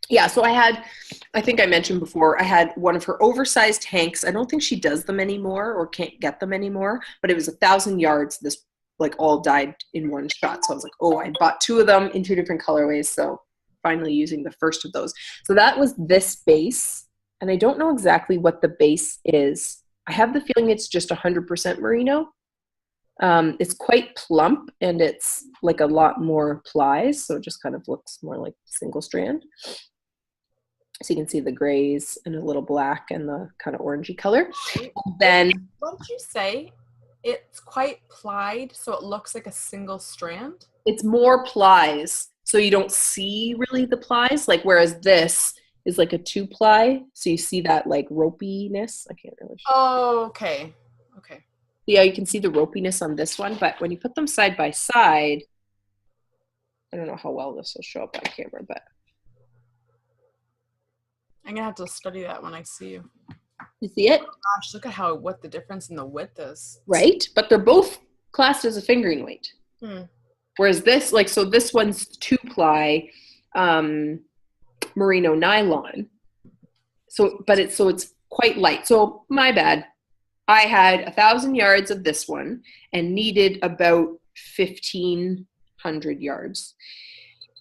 Yeah, so I think I mentioned before, I had one of her oversized hanks. I don't think she does them anymore or can't get them anymore, but it was 1,000 yards. This like all died in one shot. So I was like, oh, I bought two of them in two different colorways. So finally using the first of those. So that was this base. And I don't know exactly what the base is. I have the feeling it's just 100% merino. It's quite plump and it's like a lot more plies. So it just kind of looks more like single strand. So you can see the grays and a little black and the kind of orangey color. And then what did you say? It's quite plied, so it looks like a single strand? It's more plies, so you don't see really the plies. Like whereas this is like a 2-ply. So you see that like ropiness. I can't really show. Oh, okay. Okay. Yeah, you can see the ropiness on this one, but when you put them side by side, I don't know how well this will show up on camera, but I'm gonna have to study that when I see you. you see it? Gosh, look at what the difference in the width is. Right? But they're both classed as a fingering weight. Whereas this, like, so this one's 2-ply merino nylon. So it's quite light. So my bad. I had 1,000 yards of this one and needed about 1,500 yards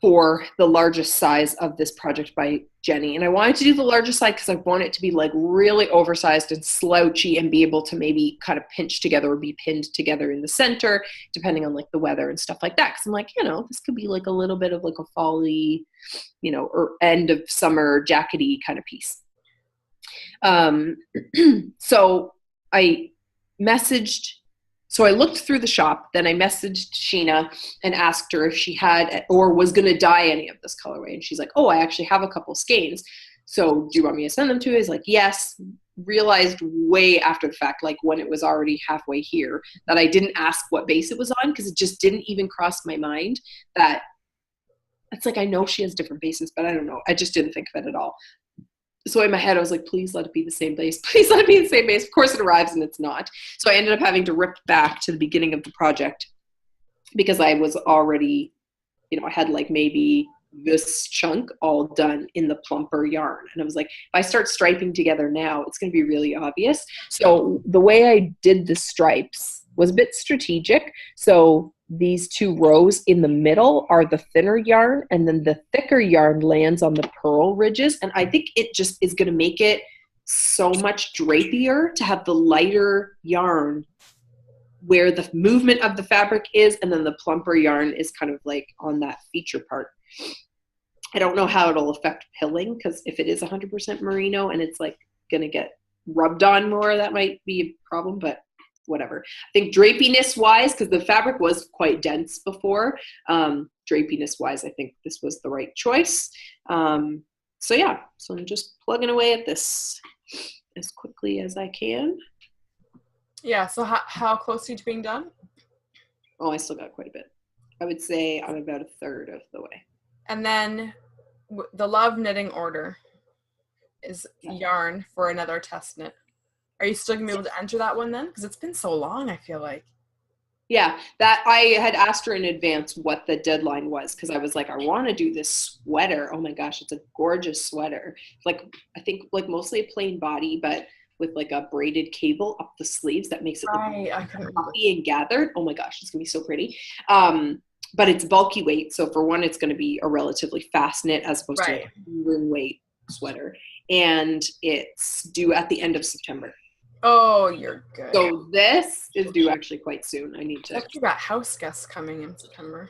for the largest size of this project by Jenny. And I wanted to do the largest size because I want it to be like really oversized and slouchy and be able to maybe kind of pinch together or be pinned together in the center, depending on like the weather and stuff like that. Because I'm like, this could be like a little bit of like a fall-y, or end of summer jackety kind of piece. So I looked through the shop, then I messaged Sheena and asked her if she had or was going to dye any of this colorway. And she's like, oh, I actually have a couple skeins. So do you want me to send them to you? I was like, yes. Realized way after the fact, like when it was already halfway here, that I didn't ask what base it was on because it just didn't even cross my mind that it's like, I know she has different bases, but I don't know. I just didn't think of it at all. So in my head, I was like, please let it be the same base. Please let it be the same base. Of course it arrives and it's not. So I ended up having to rip back to the beginning of the project because I was already, I had like maybe this chunk all done in the plumper yarn. And I was like, if I start striping together now, it's going to be really obvious. So the way I did the stripes was a bit strategic. So these 2 rows in the middle are the thinner yarn, and then the thicker yarn lands on the purl ridges. And I think it just is going to make it so much drapier to have the lighter yarn where the movement of the fabric is, and then the plumper yarn is kind of like on that feature part. I don't know how it'll affect pilling, because if it is 100% merino and it's like going to get rubbed on more, that might be a problem, but whatever. I think drapiness wise, because the fabric was quite dense before, drapiness wise, I think this was the right choice. So yeah, so I'm just plugging away at this as quickly as I can. Yeah, so how close are you to being done? Oh, I still got quite a bit. I would say I'm about a third of the way. And then the Love knitting order is yarn for another test knit. Are you still gonna be able to enter that one then? Because it's been so long, I feel like. Yeah, that I had asked her in advance what the deadline was, because I was like, I want to do this sweater. Oh my gosh, it's a gorgeous sweater. Like, I think like mostly a plain body, but with like a braided cable up the sleeves that makes it look puffy and gathered. Oh my gosh, it's gonna be so pretty. But it's bulky weight, so for one, it's gonna be a relatively fast knit as opposed to a room weight sweater, and it's due at the end of September. Oh, you're good. So this is due actually quite soon. I need to. You got house guests coming in September.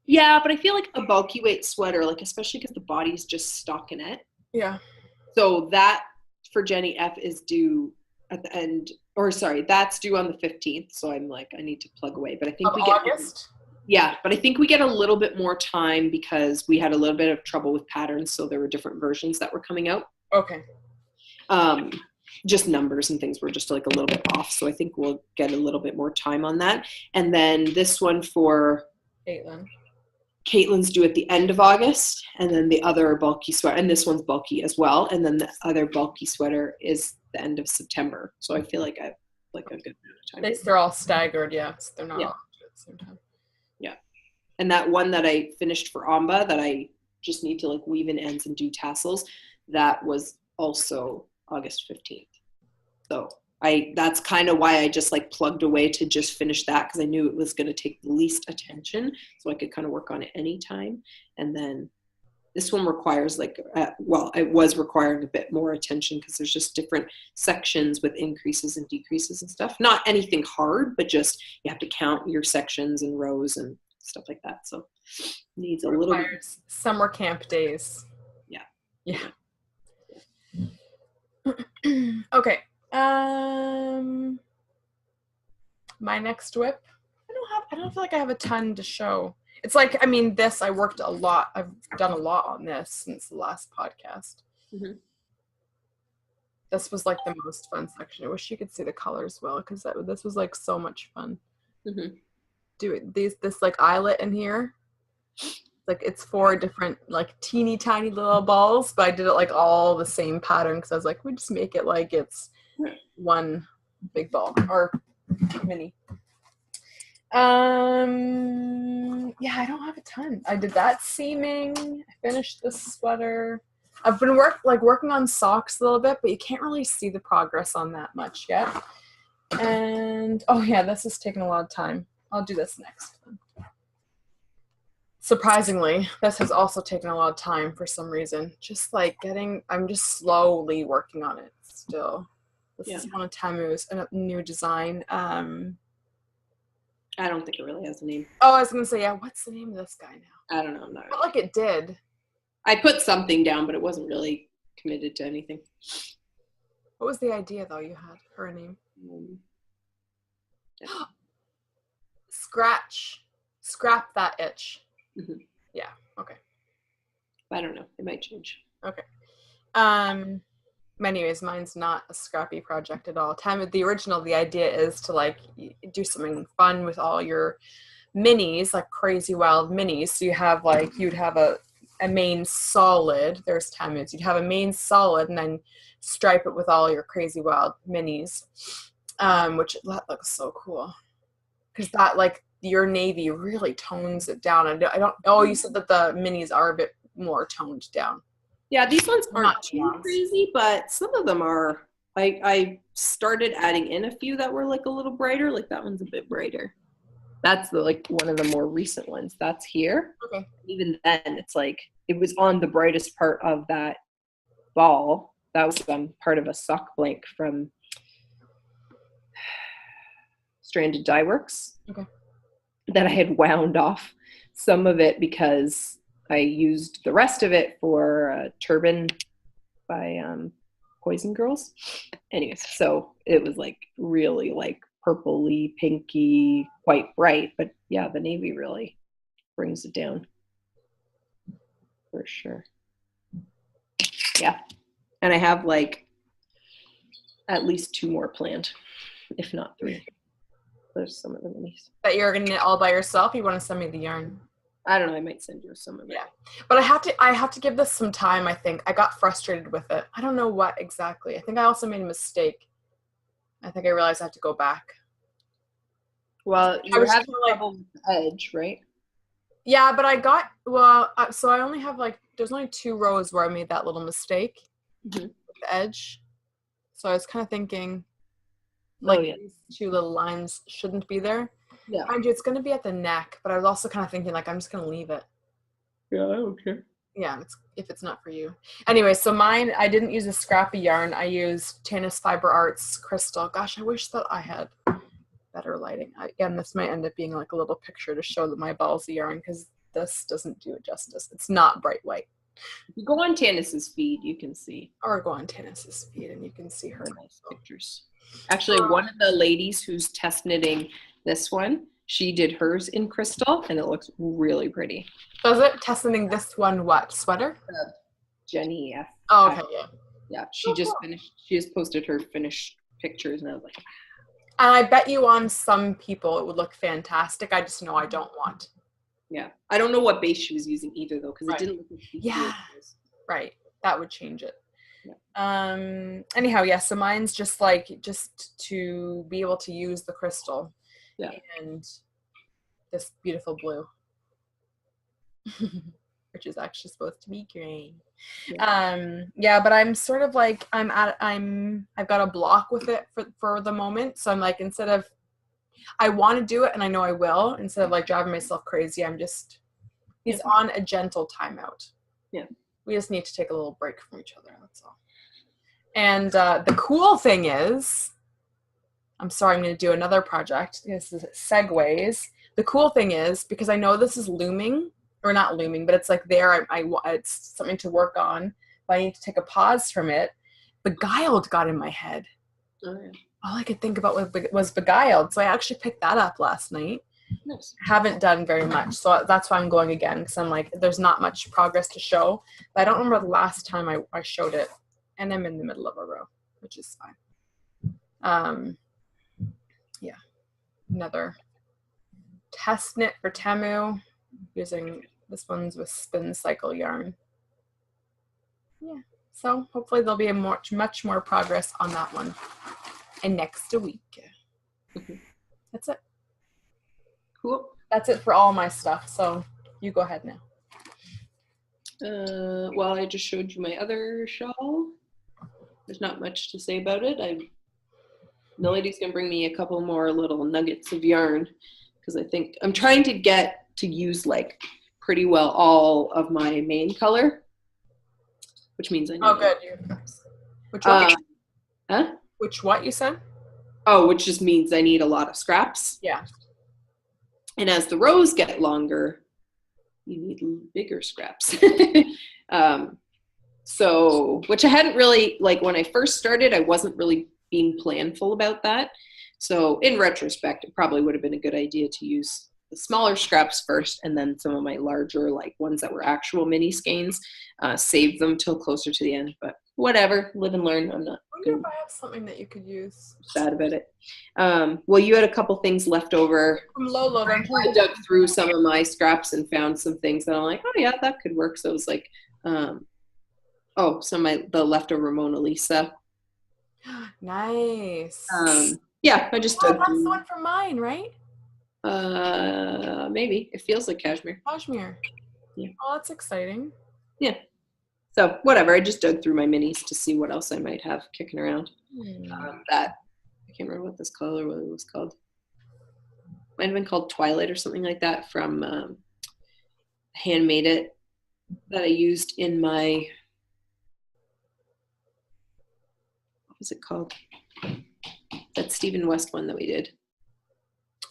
Yeah, but I feel like a bulky weight sweater, like especially because the body's just stockinette. Yeah. So that for Jenny F is due at the end, or sorry, that's due on the 15th. So I'm like, I need to plug away. But I think we get August. Yeah, but I think we get a little bit more time because we had a little bit of trouble with patterns, so there were different versions that were coming out. Okay. Just numbers and things were just like a little bit off, so I think we'll get a little bit more time on that. And then this one for Caitlin's due at the end of August, and then the other bulky sweater, and this one's bulky as well, and then the other bulky sweater is the end of September. So I feel like I have like a good amount of time. They're all staggered, yeah. So they're not all at the same time. Yeah. And that one that I finished for Amba that I just need to like weave in ends and do tassels, that was also August 15th. So that's kind of why I just like plugged away to just finish that, because I knew it was going to take the least attention, so I could kind of work on it anytime. And then this one requires like, it was requiring a bit more attention because there's just different sections with increases and decreases and stuff. Not anything hard, but just you have to count your sections and rows and stuff like that. So needs a little bit. Summer camp days. Yeah. Okay. My next whip. I don't feel like I have a ton to show. It's like, I mean, I worked a lot. I've done a lot on this since the last podcast. Mm-hmm. This was like the most fun section. I wish you could see the colors well, because this was like so much fun. Mm-hmm. This like eyelet in here. Like it's 4 different like teeny tiny little balls, but I did it like all the same pattern because I was like, we just make it like it's one big ball or mini. Yeah, I don't have a ton. I did that seaming. I finished this sweater. I've been working on socks a little bit, but you can't really see the progress on that much yet. And oh yeah, this is taking a lot of time. I'll do this next. Surprisingly, this has also taken a lot of time for some reason. I'm just slowly working on it still. This is one of Tamu's, a new design. I don't think it really has a name. Oh, I was gonna say, yeah, what's the name of this guy now? I don't know. I'm not Felt like it did. I put something down, but it wasn't really committed to anything. What was the idea though you had for a name? Scrap that itch. Mm-hmm. Yeah. Okay. I don't know. It might change. Okay. Anyways, mine's not a scrappy project at all. The idea is to like do something fun with all your minis, like crazy wild minis. So you'd have a main solid. There's Tamu's. You'd have a main solid and then stripe it with all your crazy wild minis, which that looks so cool. Because that like your navy really tones it down. I don't. Oh, you said that the minis are a bit more toned down. Yeah, these ones aren't too crazy, but some of them are. I started adding in a few that were like a little brighter. Like that one's a bit brighter. That's one of the more recent ones. That's here. Okay. Even then, it's like it was on the brightest part of that ball. That was part of a sock blank from Stranded Dye Works. Okay. That I had wound off some of it because I used the rest of it for a turban by Poison Girls. Anyways, so it was like really like purpley, pinky, quite bright. But yeah, the navy really brings it down for sure. Yeah. And I have like at least 2 more planned, if not 3. There's some of the minis. That you're gonna knit all by yourself? You want to send me the yarn? I don't know. I might send you some of it. Yeah, but I have to give this some time. I think I got frustrated with it. I don't know what exactly. I think I also made a mistake. I think I realized I have to go back. Well, you're having trouble with the edge, right? Yeah, but so I only have there's only 2 rows where I made that little mistake with the edge. So I was kind of thinking. These 2 little lines shouldn't be there. Yeah. Mind you, it's going to be at the neck, but I was also kind of thinking I'm just going to leave it. Yeah, I don't care. Yeah, if it's not for you. Anyway, so mine, I didn't use a scrappy yarn. I used Tanis Fiber Arts Crystal. Gosh, I wish that I had better lighting. Again, this might end up being like a little picture to show that my balls of yarn, because this doesn't do it justice. It's not bright white. If you go on Tanis's feed, you can see. Or go on Tanis's feed and you can see her nice pictures. Actually, one of the ladies who's test knitting this one, she did hers in crystal, and it looks really pretty. Does it? Test knitting this one, what? Sweater? Jenny F. Oh, okay, yeah. Yeah, she just finished. She just posted her finished pictures, and I was like, and I bet you on some people it would look fantastic. I just know I don't want. Yeah, I don't know what base she was using either, though, because it didn't look like right. That would change it. Yeah. Anyhow, yeah, so mine's just to be able to use the crystal. Yeah. And this beautiful blue. Which is actually supposed to be green. Yeah. But I'm sort of like I've got a block with it for the moment. So I'm like, instead of I want to do it and I know I will, instead of like driving myself crazy, he's on a gentle timeout. Yeah. We just need to take a little break from each other, that's all. And the cool thing is, I'm sorry, I'm going to do another project. This is segues. The cool thing is, because I know this is looming, or not looming, but it's like there, it's something to work on, but I need to take a pause from it. Beguiled got in my head. Oh, yeah. All I could think about was Beguiled. So I actually picked that up last night. Nice. Haven't done very much, so that's why I'm going again, because I'm like, there's not much progress to show. But I don't remember the last time I showed it, and I'm in the middle of a row, which is fine. Yeah, another test knit for Temu, using this one's with spin cycle yarn. Yeah, so hopefully there'll be a much more progress on that one in next week. That's it. Cool. That's it for all my stuff, so you go ahead now. Well, I just showed you my other shawl. There's not much to say about it. NalediS gonna bring me a couple more little nuggets of yarn, because I think I'm trying to get to use like pretty well all of my main color, which means I need. Oh, good. Which one? Huh? Which what you said? Oh, which just means I need a lot of scraps. Yeah. And as the rows get longer, you need bigger scraps. So, which I hadn't really, like when I first started, I wasn't really being planful about that. So in retrospect, it probably would have been a good idea to use the smaller scraps first, and then some of my larger, like ones that were actual mini skeins, save them till closer to the end. But whatever, live and learn. I'm not I wonder if I have something that you could use. sad about it. Well, you had a couple things left over. From Lolo. I dug through some of my scraps and found some things that I'm like, oh yeah, that could work. So it was like, the leftover Mona Lisa. Nice. Yeah, I just dug that's through. the one from mine, right? Maybe. It feels like cashmere. Cashmere. Yeah. Oh, that's exciting. Yeah. So whatever, I just dug through my minis to see what else I might have kicking around. That I can't remember what this color was called. Might have been called Twilight or something like that, from Handmade It, that I used in my, what was it called? That Stephen West one that we did.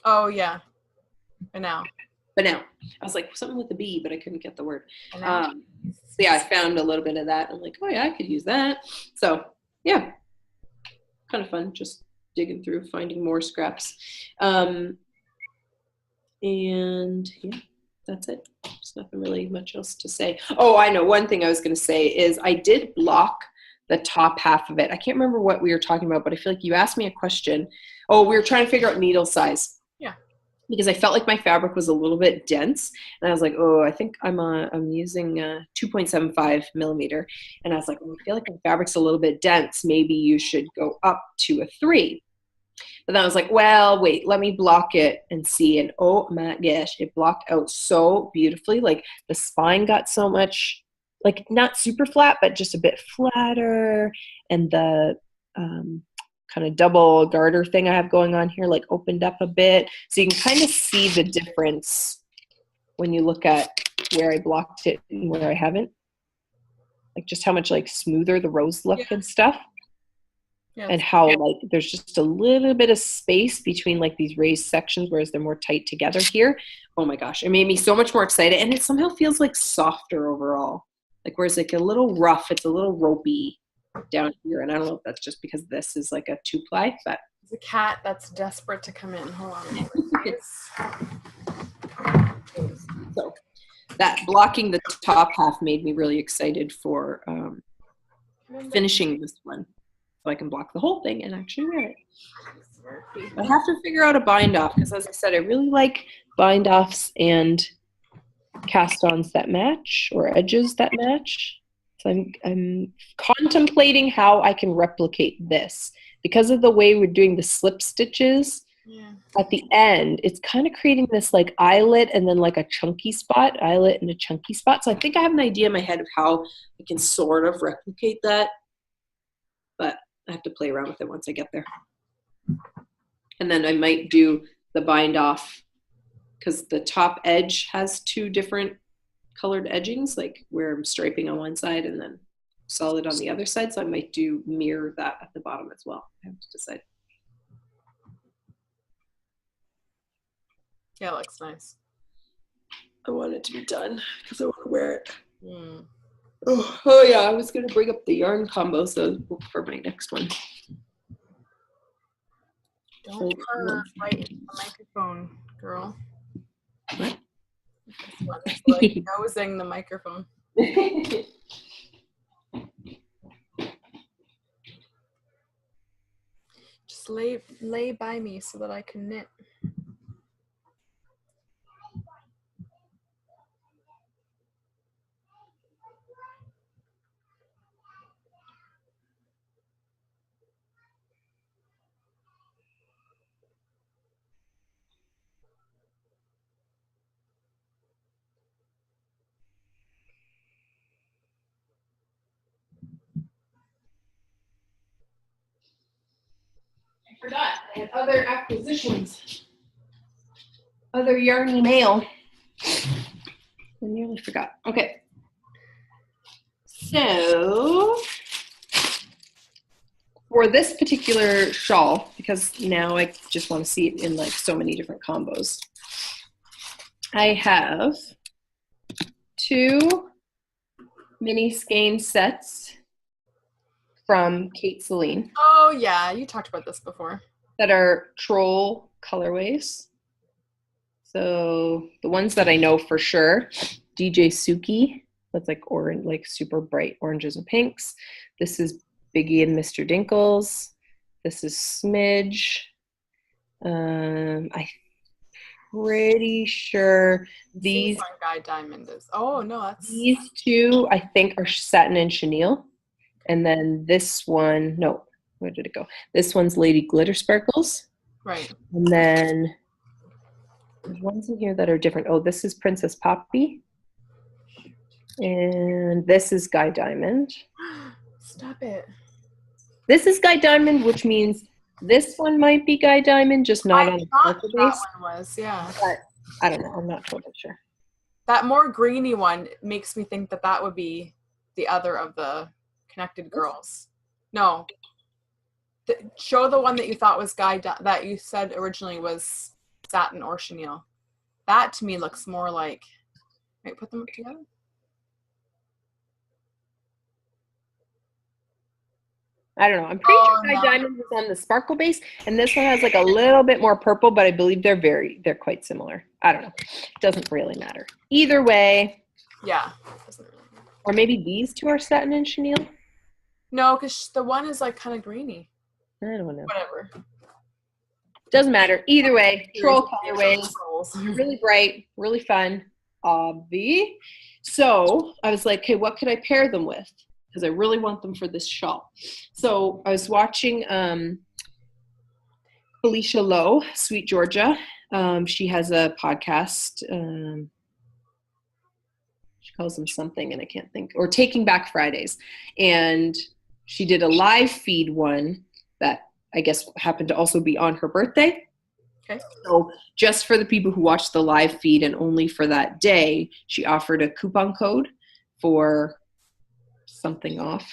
Oh yeah. But now I was like something with a B, but I couldn't get the word. So yeah, I found a little bit of that. I'm like, oh yeah, I could use that. So yeah, kind of fun, just digging through, finding more scraps. And yeah, that's it. There's nothing really much else to say. Oh, I know. One thing I was going to say is I did block the top half of it. I can't remember what we were talking about, but I feel like you asked me a question. Oh, we were trying to figure out needle size. Yeah. Because I felt like my fabric was a little bit dense, and I was like, oh, I think I'm using 2.75 millimeter, and I was like, oh, I feel like my fabric's a little bit dense. Maybe you should go up to a 3. But then I was like, well, wait, let me block it and see. And oh my gosh, it blocked out so beautifully. Like the spine got so much, like not super flat, but just a bit flatter, and the kind of double garter thing I have going on here, like opened up a bit. So you can kind of see the difference when you look at where I blocked it and where I haven't. Like just how much like smoother the rows look and stuff. Yeah, and how like there's just a little bit of space between like these raised sections, whereas they're more tight together here. Oh my gosh, it made me so much more excited, and it somehow feels like softer overall. Like whereas like a little rough, it's a little ropey down here, and I don't know if that's just because this is like a 2-ply, but it's a cat that's desperate to come in. Hold on. So that blocking the top half made me really excited for finishing this one, so I can block the whole thing and actually wear it. I have to figure out a bind off, because as I said, I really like bind offs and cast ons that match, or edges that match. So I'm contemplating how I can replicate this. Because of the way we're doing the slip stitches, at the end, it's kind of creating this like eyelet and then like a chunky spot, eyelet and a chunky spot. So I think I have an idea in my head of how I can sort of replicate that, but I have to play around with it once I get there. And then I might do the bind off, because the top edge has 2 different colored edgings, like where I'm striping on one side and then solid on the other side. So I might mirror that at the bottom as well. I have to decide. Yeah, it looks nice. I want it to be done because I want to wear it. Oh yeah, I was going to bring up the yarn combo for my next one. Don't purr right in the microphone, girl. This one is like nosing the microphone. Just lay by me so that I can knit. I forgot. I had other acquisitions. Other yarny mail. I nearly forgot. Okay. So for this particular shawl, because now I just want to see it in like so many different combos, I have 2 mini skein sets from Kate Celine. Oh yeah, you talked about this before. That are troll colorways. So the ones that I know for sure, DJ Suki, that's like orange, like super bright oranges and pinks. This is Biggie and Mr. Dinkles. This is Smidge. I'm pretty sure these Guy Diamond is. Oh no, that's these 2 I think are Satin and Chenille, and then this one, no, where did it go? This one's Lady Glitter Sparkles. Right. And then there's ones in here that are different. Oh, this is Princess Poppy. And this is Guy Diamond. Stop it. This is Guy Diamond, which means this one might be Guy Diamond, just not on the purple base. That one was, yeah. But I don't know. I'm not totally sure. That more greeny one makes me think that that would be the other of the connected girls. No. Show the one that you thought was that you said originally was Satin or Chenille. That to me looks more like. Wait, put them together. I don't know. I'm pretty sure Guy Diamond was on the sparkle base, and this one has like a little bit more purple, but I believe they're quite similar. I don't know. It doesn't really matter. Either way. Yeah. Doesn't really matter. Or maybe these 2 are Satin and Chenille? No, because the one is like kind of greeny. I don't know. Whatever. Doesn't matter. Either way, troll colorways. Really bright, really fun. Obvi. So I was like, okay, what could I pair them with? Because I really want them for this shawl. So I was watching Felicia Lowe, Sweet Georgia. She has a podcast. She calls them something, and I can't think. Or Taking Back Fridays. And she did a live feed one that I guess happened to also be on her birthday. Okay. So just for the people who watched the live feed and only for that day, she offered a coupon code for something off.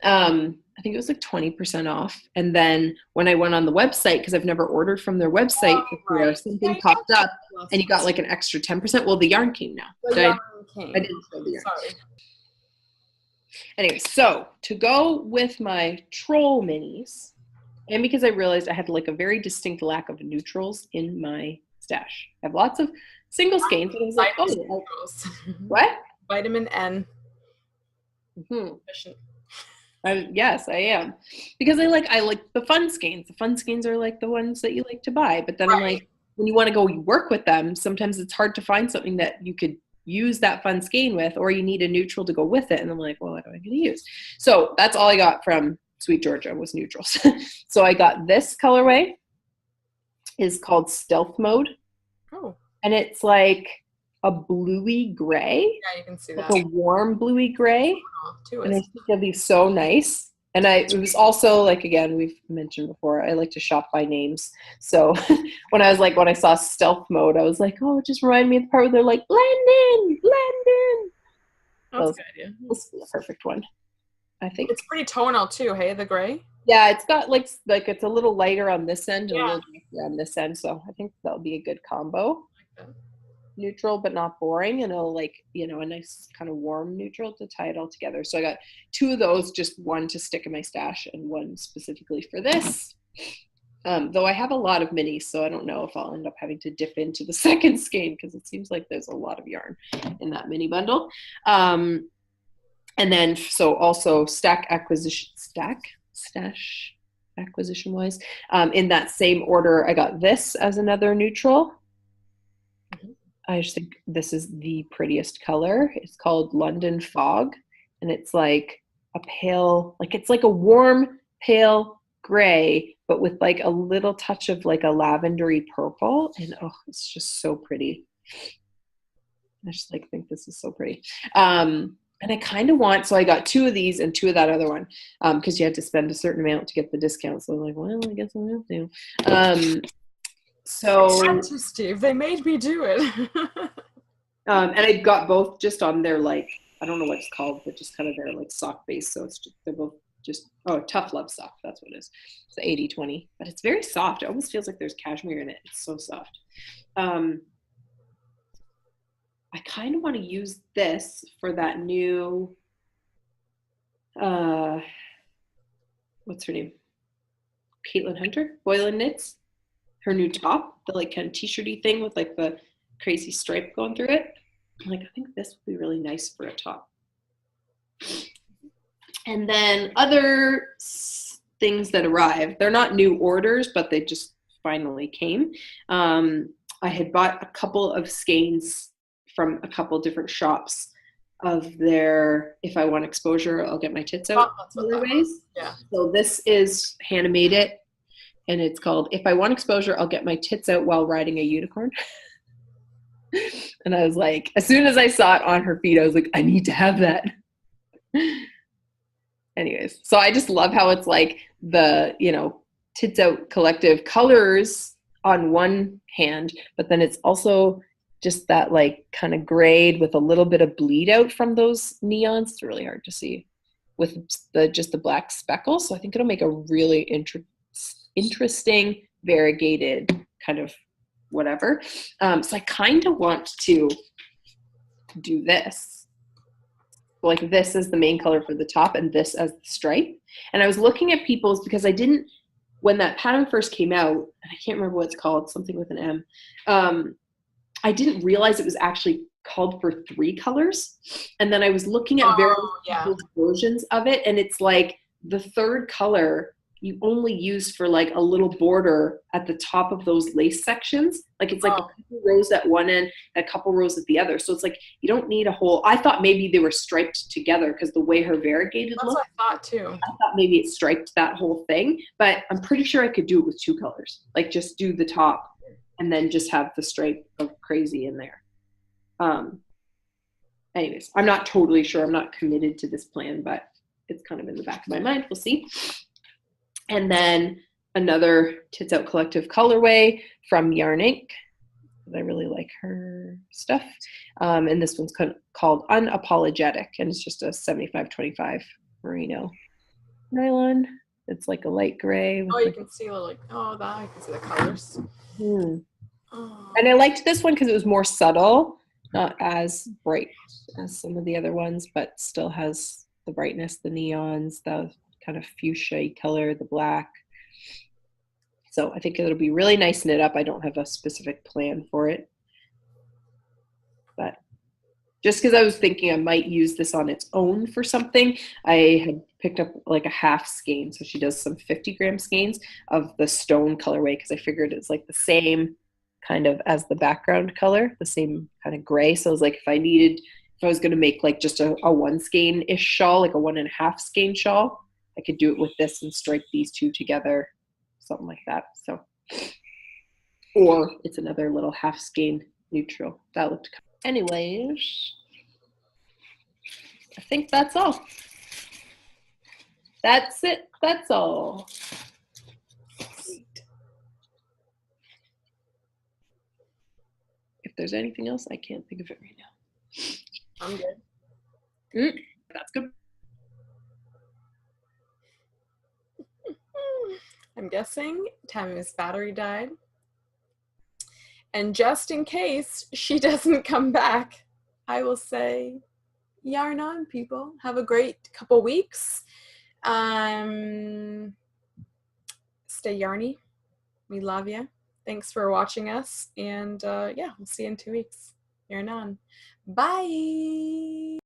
I think it was like 20% off. And then when I went on the website, because I've never ordered from their website before, something popped up and you got like an extra 10%. Well, the yarn came now. I didn't show the yarn. Sorry. Anyway, so to go with my troll minis, and because I realized I had like a very distinct lack of neutrals in my stash. I have lots of single skeins, and I was like, oh, what? Vitamin N. Yes, I am. Because I like the fun skeins. The fun skeins are like the ones that you like to buy. But then I'm like, when you want to go work with them, sometimes it's hard to find something that you could use that fun skein with, or you need a neutral to go with it. And I'm like, well, what am I going to use? So that's all I got from Sweet Georgia was neutrals. So I got this colorway. Is called Stealth Mode. Oh. And it's like a bluey gray. Yeah, you can see like that. A warm bluey gray. Oh, and I think it'll be so nice. And it was also like, again, we've mentioned before, I like to shop by names. So when I saw Stealth Mode, I was like, oh, it just reminded me of the part where they're like, blend in. That's a good idea. This is the perfect one, I think. It's pretty tonal too, hey, the gray? Yeah, it's got like it's a little lighter on this end and a little darker on this end. So I think that'll be a good combo. I like that. Neutral but not boring, and it'll a nice kind of warm neutral to tie it all together. So I got 2 of those, just one to stick in my stash and one specifically for this. Though I have a lot of minis, so I don't know if I'll end up having to dip into the second skein because it seems like there's a lot of yarn in that mini bundle. And then, so also stash acquisition wise, in that same order, I got this as another neutral. I just think this is the prettiest color. It's called London Fog, and it's like a pale, like it's like a warm pale gray, but with like a little touch of like a lavendery purple. And oh, it's just so pretty. I just like think this is so pretty. And I kind of want, so I got 2 of these and 2 of that other one, because you had to spend a certain amount to get the discount. So I'm like, well, I guess I'll have to. So I had to, Steve. They made me do it. and I got both just on their, like, I don't know what it's called, but just kind of their like sock base. So it's just, they're both just, oh, Tough Love sock. That's what it is. It's 80/20, but it's very soft. It almost feels like there's cashmere in it. It's so soft. I kind of want to use this for that new, what's her name? Caitlin Hunter, Boylan Knits. Her new top, the like kind of t-shirty thing with like the crazy stripe going through it. I'm like, I think this would be really nice for a top. And then other things that arrived, they're not new orders, but they just finally came. I had bought a couple of skeins from a couple different shops of their If I Want Exposure, I'll Get My Tits Out colorways. Yeah. So this is Handmade It, and it's called If I Want Exposure, I'll Get My Tits Out While Riding a Unicorn. And I was like, as soon as I saw it on her feed, I was like, I need to have that. Anyways, so I just love how it's like the, you know, Tits Out Collective colors on one hand, but then it's also just that like kind of grayed with a little bit of bleed out from those neons. It's really hard to see with just the black speckles. So I think it'll make a really interesting, variegated kind of whatever. So I kind of want to do this. Like this is the main color for the top and this as the stripe. And I was looking at people's, because I didn't, when that pattern first came out, and I can't remember what it's called, something with an M, I didn't realize it was actually called for 3 colors. And then I was looking at various people's versions of it, and it's like the 3rd color you only use for like a little border at the top of those lace sections. Like it's like a couple rows at one end, a couple rows at the other. So it's like you don't need a whole, I thought maybe they were striped together because the way her variegated looked. That's what I thought too. I thought maybe it striped that whole thing, but I'm pretty sure I could do it with 2 colors. Like just do the top and then just have the stripe of crazy in there. Anyways, I'm not totally sure. I'm not committed to this plan, but it's kind of in the back of my mind. We'll see. And then another Tits Out Collective colorway from Yarn Inc. I really like her stuff. And this one's called Unapologetic, and it's just a 75/25 merino nylon. It's like a light gray. Oh, you can see like, that I can see the colors. And I liked this one because it was more subtle, not as bright as some of the other ones, but still has the brightness, the neons, the kind of fuchsia color, the black. So I think it'll be really nice knit up. I don't have a specific plan for it, but just because I was thinking I might use this on its own for something, I had picked up like a half skein. So she does some 50-gram skeins of the stone colorway because I figured it's like the same kind of as the background color, the same kind of gray. So I was like, if I was going to make like just a 1 skein-ish shawl, like a 1.5 skein shawl, I could do it with this and stripe these 2 together, something like that. So, or it's another little half skein neutral. That looked. Anyways, I think that's all. That's it. That's all. If there's anything else, I can't think of it right now. I'm good. That's good. I'm guessing Tammy's battery died. And just in case she doesn't come back, I will say, yarn on, people. Have a great couple weeks. Stay yarny. We love you. Thanks for watching us. And yeah, we'll see you in 2 weeks. You're on. Bye.